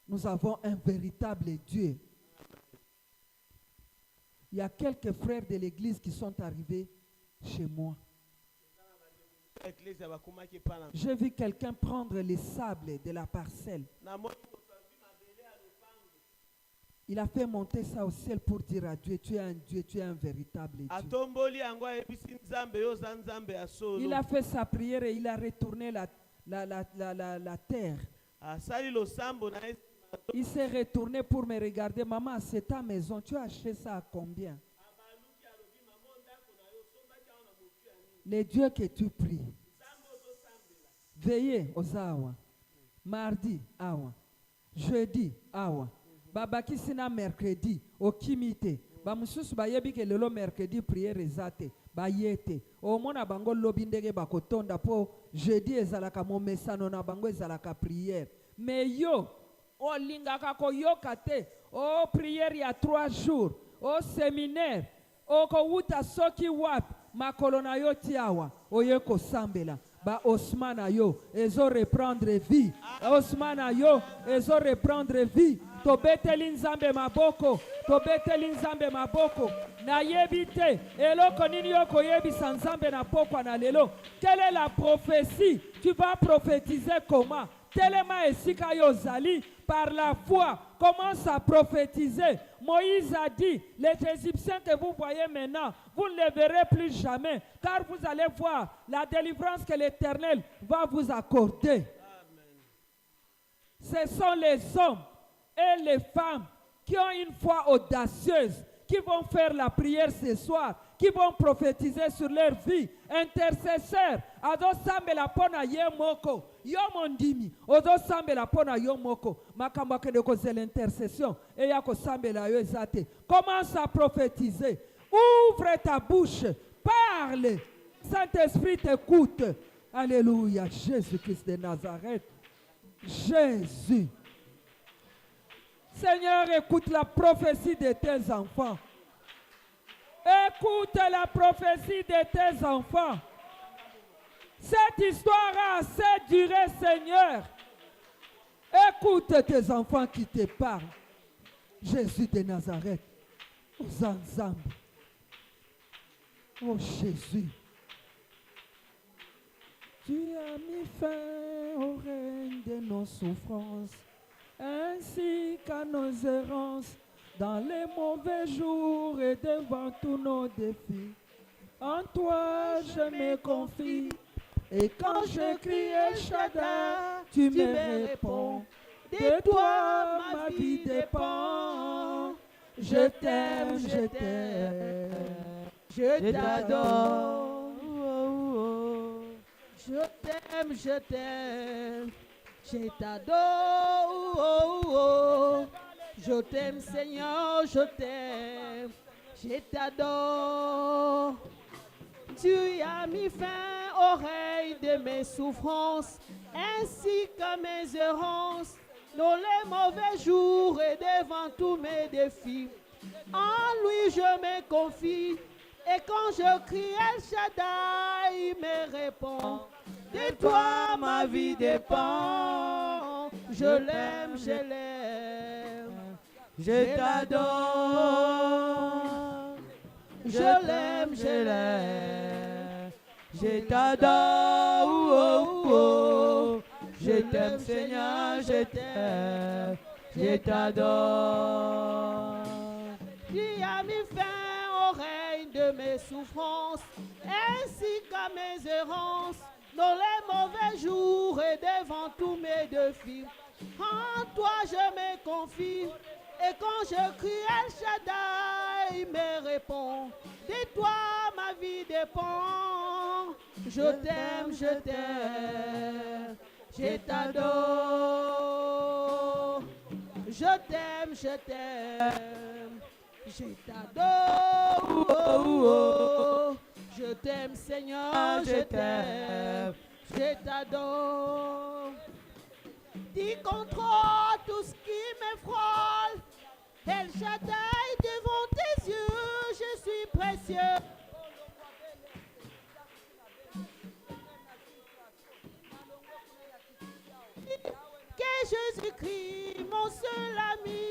Nous avons un véritable Dieu. Il y a quelques frères de l'église qui sont arrivés chez moi. J'ai vu quelqu'un prendre les sables de la parcelle. Il a fait monter ça au ciel pour dire à Dieu, tu es un Dieu, tu es un véritable Dieu. Il a fait sa prière et il a retourné la terre. Il s'est retourné pour me regarder. Maman, c'est ta maison, tu as acheté ça à combien? Les dieux que tu pries. Veillez aux awa. Mardi, awa. Jeudi, awa. Babaki sina mercredi, au kimite. Bamususu bayebi ke lelo mercredi prière ezate. Bayete. O mona bango lobindege bakotonda po jeudi ezalaka momesano na bango ezalaka prière. Mais yo, o lingaka ko yokate. O prière ya 3 jours. O séminaire. O ko wuta soki wap. Makolo na yo tiawa oye ko sambela ba osmana yo ezo reprendre vie. Osmana yo ezo reprendre vie. To beteli nzambe maboko, to beteli nzambe maboko. Na yebite eloko nini yo koyebisa nzambe na pokwa na lelo. Quelle est la prophétie? Tu vas prophétiser comment? Telema esika yo zali par la foi. Commence à prophétiser. Moïse a dit, les Égyptiens que vous voyez maintenant, vous ne les verrez plus jamais, car vous allez voir la délivrance que l'Éternel va vous accorder. Amen. Ce sont les hommes et les femmes qui ont une foi audacieuse, qui vont faire la prière ce soir, qui vont prophétiser sur leur vie. Intercesseurs, ado sambe la pona ye moko, yo mondimi, odo sambe la pona yo moko, makamba kene koze l'intercession, et ya ko sambe la yo ezate. Commence à prophétiser, ouvre ta bouche, parle, Saint-Esprit t'écoute. Alléluia, Jésus-Christ de Nazareth. Jésus. Seigneur, écoute la prophétie de tes enfants. Écoute la prophétie de tes enfants. Cette histoire a assez duré, Seigneur. Écoute tes enfants qui te parlent. Jésus de Nazareth. Aux ensemble. Oh Jésus. Tu as mis fin au règne de nos souffrances, ainsi qu'à nos errances, dans les mauvais jours et devant tous nos défis. En toi je me confie, et quand je crie El Shaddai, tu me réponds. De toi ma vie dépend. Je t'aime, je t'aime, je t'adore. Je t'aime, je t'aime, je t'adore. Je t'aime Seigneur, je t'aime, je t'adore. Tu as mis fin oreille de mes souffrances, ainsi que mes errances, dans les mauvais jours et devant tous mes défis. En lui je me confie, et quand je crie El Shaddai, il me répond. De toi ma vie dépend, je l'aime, je l'aime, je t'adore. Je l'aime, je l'aime, je t'adore, oh, oh, oh. Je t'aime Seigneur, je t'aime, je t'adore. Tu as mis fin au règne de mes souffrances, ainsi qu'à mes errances, dans les mauvais jours et devant tous mes défis. En toi je me confie, et quand je crie El Shaddai, il me répond. De toi ma vie dépend. Je t'aime, je t'adore. Je t'aime, je t'adore. Oh, oh, oh. Je t'aime Seigneur, je t'aime, je t'adore. Tu contrôles tout ce qui m'effraie. El Shaddai, devant tes yeux, je suis précieux. Que Jésus-Christ, mon seul ami.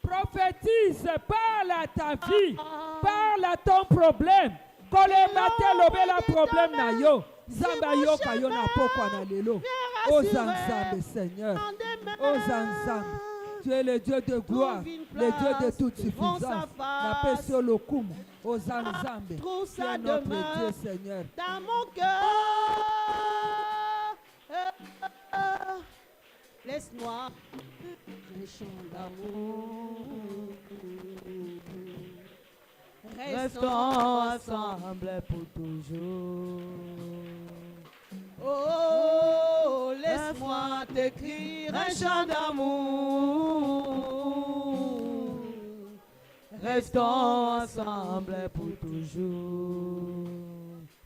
Prophétise, parle à ta vie, parle à ton problème. Quand le matin, l'obéla problème na yo. Zamba yo kayo na pokwa na lelo. O Zanzambe, Seigneur. O Zanzambe. Tu es le Dieu de gloire, le Dieu de toute suffisance. Na pesio lokumu. O Zanzambe. Tu es notre Dieu, Seigneur. Dans mon cœur, laisse-moi un chant d'amour. Restons ensemble pour toujours. Oh, laisse-moi t'écrire un chant d'amour. Restons ensemble pour toujours.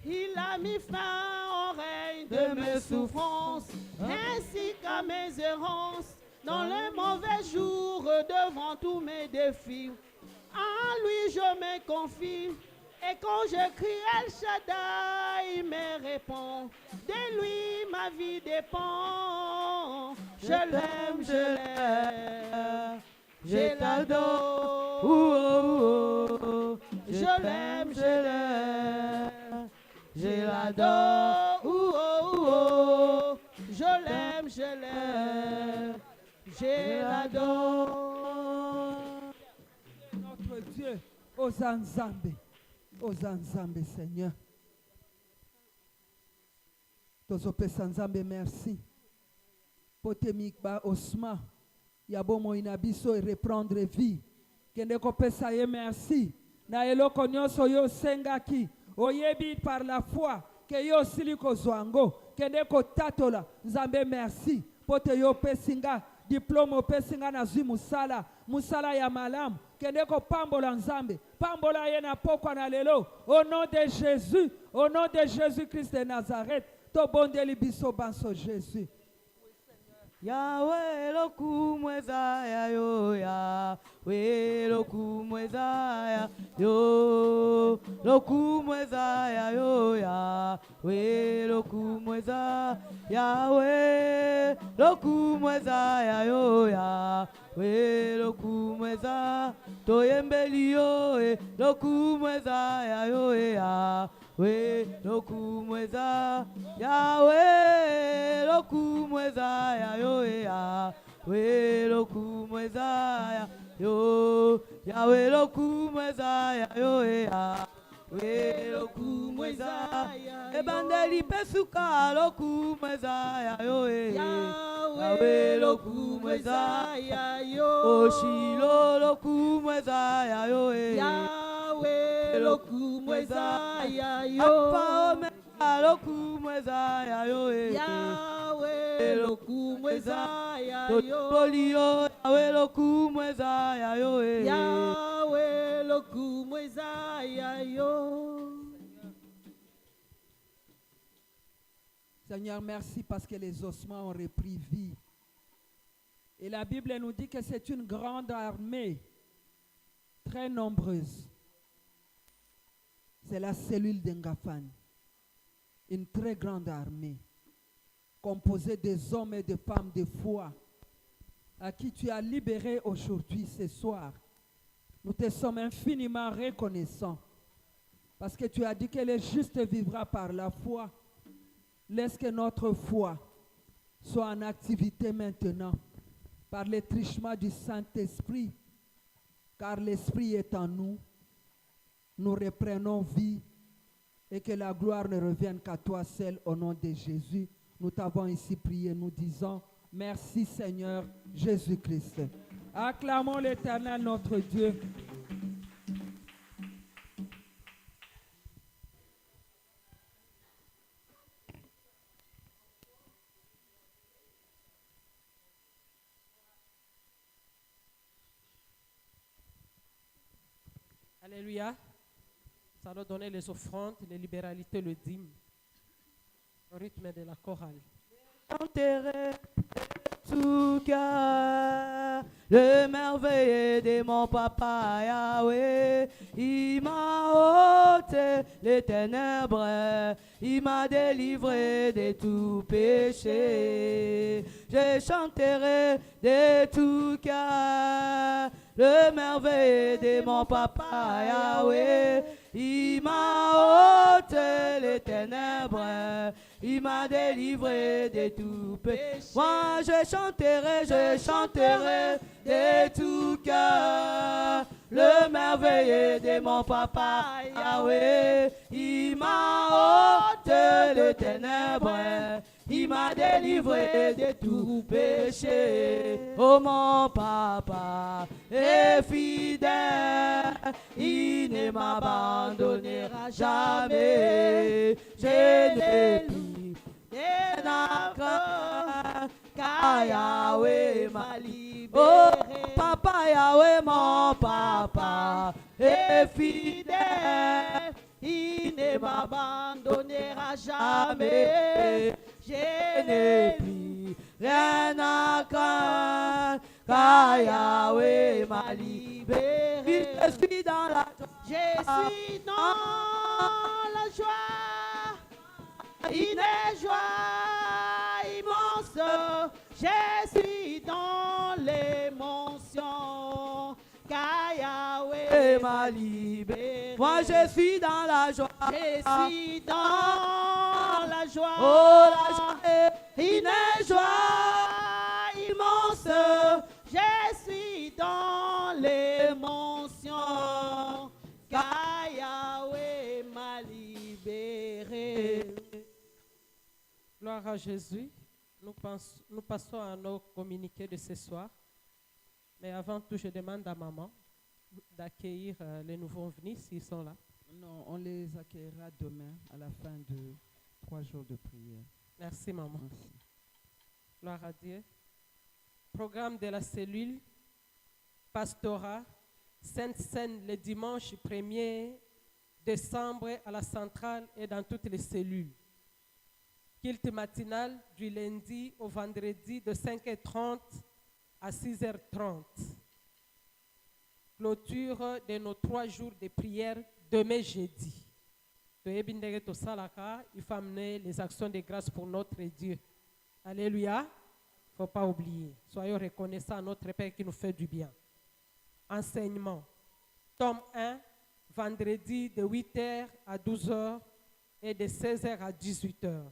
Il a mis fin au règne de mes souffrances, ainsi qu'à mes errances, dans les mauvais jours, devant tous mes défis. En lui je me confie, et quand je crie El Shaddai, il me répond. De lui ma vie dépend. Je l'aime, je l'adore. Oh, oh, oh. Je l'aime, je l'adore. Oh, oh, oh. Je l'aime, je l'adore. Dieu, aux Zanzambe, Seigneur. Tozope Sanzambe, merci. Potemikba Osma, Yabo Moinabiso et reprendre vie. Kende kopesa ye merci. Na eloko nyonso yo sengaki, oyebi par la foi, ke yo siliko zwango, kende ko tatola, Nzambe merci. Pote yo pesinga, diplôme opesinga na zwi musala ya malamu. Kendeko pambola Nzambe, pambola ye na pokwa na lelo. Au nom de Jésus, au nom de Jésus-Christ de Nazareth, to bondeli biso banso Jésus. Yahweh lokumweza ya yo, Yahweh lokumweza ya yo, lokumweza ya yo, Yahweh lokumweza, Yahweh lokumweza ya yo, Yahweh lokumweza, toyembeli yo, lokumweza ya yo, Yahweh lokumweza, Yahweh lokumweza ya yo, Yahweh lokumweza ya yo, Yahweh lokumweza ya yo, Yahweh lokumweza, ebandeli pesuka lokumweza ya yo, Yahweh lokumweza ya yo, oshilo lokumweza ya yo, Yahweh lokumweza ya yo, Alpha Omega lokumweza ya yo, Yahweh lokumweza ya yo, Yahweh loku mweza ya yo. Yahweh loku mweza ya yo. Seigneur, merci parce que les ossements ont repris vie. Et la Bible nous dit que c'est une grande armée, très nombreuse. C'est la cellule d'Engafan. Une très grande armée, composée des hommes et des femmes de foi, à qui tu as libéré aujourd'hui, ce soir. Nous te sommes infiniment reconnaissants, parce que tu as dit que le juste vivra par la foi. Laisse que notre foi soit en activité maintenant, par le truchement du Saint-Esprit, car l'Esprit est en nous. Nous reprenons vie et que la gloire ne revienne qu'à toi seul au nom de Jésus. Nous t'avons ici prié, nous disons merci Seigneur Jésus-Christ. Acclamons l'Éternel notre Dieu. Alléluia. Nous allons donner les offrandes, les libéralités, le dîme, au rythme de la chorale. Chanterai tout cœur le merveilleux de mon papa Yahweh. Il m'a ôté les ténèbres, il m'a délivré de tout péché. Je chanterai de tout cœur le merveilleux de mon papa Yahweh. Il m'a ôté les ténèbres, il m'a délivré de tout péché. Moi je chanterai de tout cœur le merveilleux de mon papa Yahweh. Il m'a ôté les ténèbres, il m'a délivré de tout péché. Oh mon papa est fidèle, il ne m'abandonnera jamais. Je n'ai plus rien à craindre, car Yahweh m'a libéré. Oh papa Yahweh, mon papa est fidèle, il ne m'abandonnera jamais. Je n'ai plus rien à craindre, car Yahweh m'a libéré. Je suis dans la joie. Je suis dans la joie, une joie immense. Je suis dans l'émotion, car Yahweh m'a libéré. Moi je suis dans la joie. Je suis dans la joie. Oh la joie, une joie immense. Je suis dans l'émotion, car Yahweh m'a libéré. Gloire à Jésus. Nous passons à nos communiqués de ce soir. Mais avant tout, je demande à maman d'accueillir les nouveaux venus s'ils sont là. Non, on les accueillera demain à la fin de 3 jours de prière. Merci maman. Merci. Gloire à Dieu. Programme de la cellule Pastorat Sainte-Seine le dimanche 1er décembre à la centrale et dans toutes les cellules. Culte matinal du lundi au vendredi de 5h30 à 6h30. Clôture de nos 3 jours de prière demain jeudi. Il faut amener les actions de grâce pour notre Dieu. Alléluia. Il ne faut pas oublier. Soyons reconnaissants à notre Père qui nous fait du bien. Enseignement. Tome 1, vendredi de 8h à 12h et de 16h à 18h.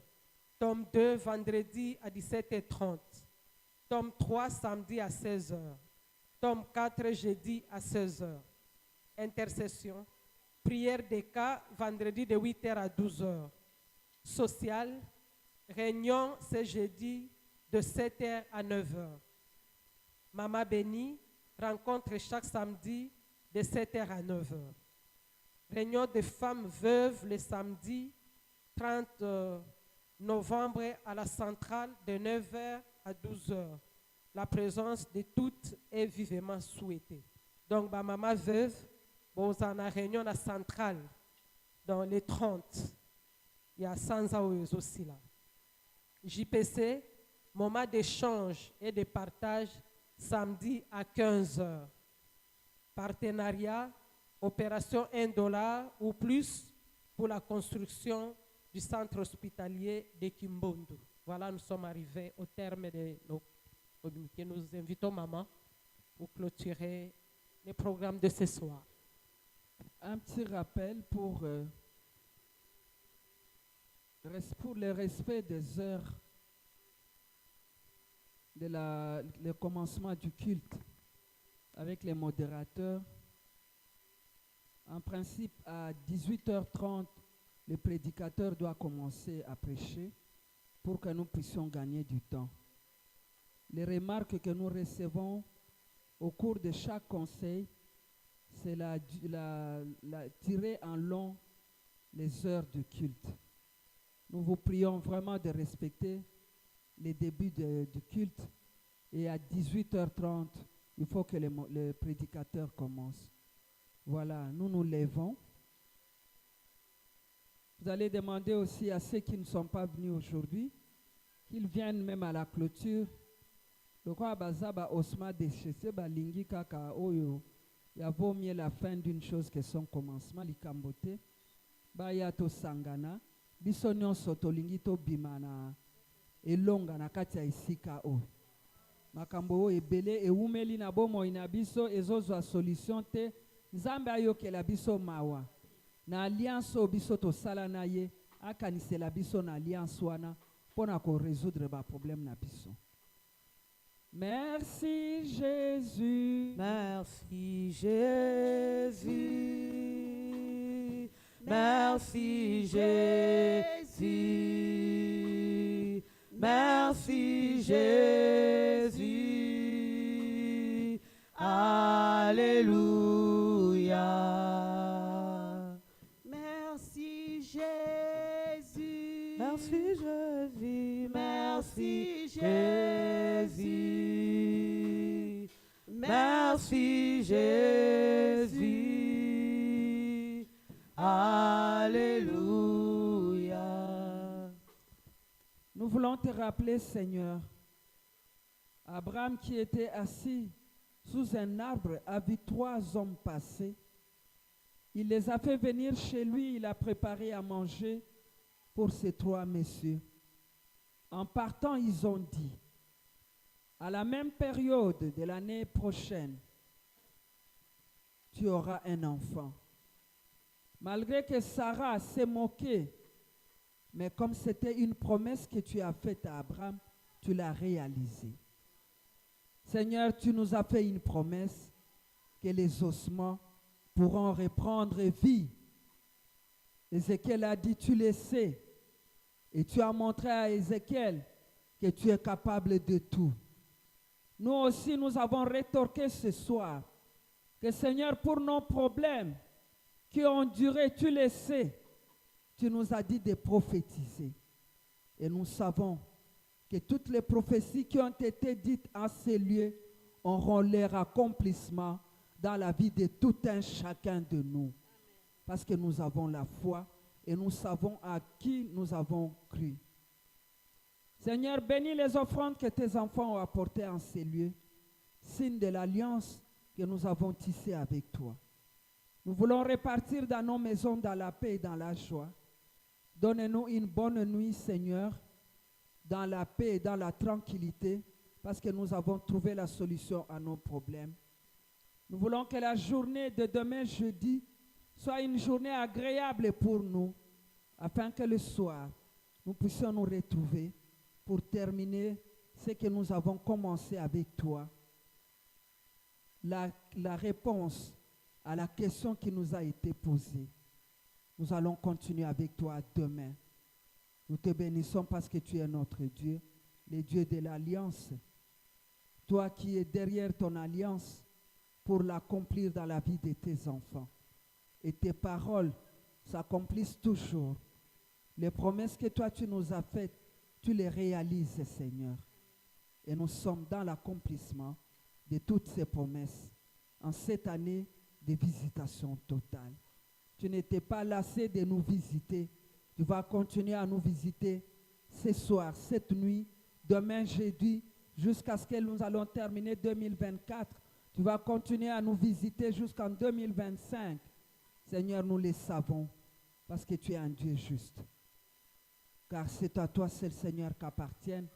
Tome 2, vendredi à 17h30. Tome 3, samedi à 16h. Tome 4, jeudi à 16h. Intercession. Prière des cas, vendredi de 8h à 12h. Social. Réunion ce jeudi de 7h à 9h. Maman bénie. Rencontre chaque samedi de 7h à 9h. Réunion des femmes veuves le samedi 30 novembre à la centrale de 9h à 12h. la présence de toutes est vivement souhaitée. Donc, ma maman veuve, bon, on a réunion à la centrale dans les 30. Il y a 100 ans aussi là. JPC, moment d'échange et de partage, samedi à 15h. Partenariat, opération $1 ou plus pour la construction du centre hospitalier de Kimbondo. Voilà, nous sommes arrivés au terme de nos communiqués. Nous invitons maman pour clôturer les programmes de ce soir. Un petit rappel pour le respect des heures de le commencement du culte avec les modérateurs. En principe, à 18h30, le prédicateur doit commencer à prêcher pour que nous puissions gagner du temps. Les remarques que nous recevons au cours de chaque conseil, c'est tirer en long les heures de culte. Nous vous prions vraiment de respecter les débuts du culte et à 18h30, il faut que le prédicateur commence. Voilà, nous nous levons. Vous allez demander aussi à ceux qui ne sont pas venus aujourd'hui qu'ils viennent même à la clôture. Le quoi bazaba osma de chese balingi kaka oyo ya vaut mieux la fin d'une chose que son commencement likambote ba ya to sangana biso nyonso tolingi to bimana elonga na kati ya isika o makambo o ebele ewumeli na bomo ina biso ezozwa solution te nzambe ayokela biso mawa na alliance o biso to sala na ye akanisela biso na alliance wana pona ko résoudre ba problème na biso. Merci Jésus. Merci Jésus. Merci Jésus. Merci Jésus. Alléluia. Merci Jésus. Merci Jésus. Merci Jésus. Merci Jésus. Alléluia. Nous voulons te rappeler, Seigneur, Abraham qui était assis sous un arbre a vu 3 hommes passer. Il les a fait venir chez lui, il a préparé à manger pour ces 3 messieurs. En partant, ils ont dit, à la même période de l'année prochaine, tu auras un enfant. Malgré que Sarah s'est moquée, mais comme c'était une promesse que tu as faite à Abraham, tu l'as réalisée. Seigneur, tu nous as fait une promesse que les ossements pourront reprendre vie. Ézéchiel a dit, tu le sais. Et tu as montré à Ézéchiel que tu es capable de tout. Nous aussi, nous avons rétorqué ce soir que Seigneur, pour nos problèmes qui ont duré, tu le sais, tu nous as dit de prophétiser. Et nous savons que toutes les prophéties qui ont été dites en ces lieux auront leur accomplissement dans la vie de tout un chacun de nous. Parce que nous avons la foi et nous savons à qui nous avons cru. Seigneur, bénis les offrandes que tes enfants ont apportées en ces lieux, signe de l'alliance que nous avons tissée avec toi. Nous voulons repartir dans nos maisons dans la paix et dans la joie. Donne-nous une bonne nuit, Seigneur, dans la paix et dans la tranquillité, parce que nous avons trouvé la solution à nos problèmes. Nous voulons que la journée de demain, jeudi, soit une journée agréable pour nous, afin que le soir, nous puissions nous retrouver pour terminer ce que nous avons commencé avec toi. La réponse à la question qui nous a été posée. Nous allons continuer avec toi demain. Nous te bénissons parce que tu es notre Dieu, le Dieu de l'alliance. Toi qui es derrière ton alliance pour l'accomplir dans la vie de tes enfants. Et tes paroles s'accomplissent toujours. Les promesses que toi tu nous as faites, tu les réalises, Seigneur. Et nous sommes dans l'accomplissement de toutes ces promesses en cette année de visitation totale. Tu n'étais pas lassé de nous visiter. Tu vas continuer à nous visiter ce soir, cette nuit, demain, jeudi, jusqu'à ce que nous allons terminer 2024. Tu vas continuer à nous visiter jusqu'en 2025. Seigneur, nous le savons parce que tu es un Dieu juste. Car c'est à toi, seul Seigneur, qu'appartiennent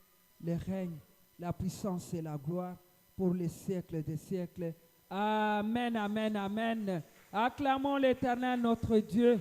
le règne, la puissance et la gloire pour les siècles des siècles. Amen, amen, amen. Acclamons l'Éternel, notre Dieu.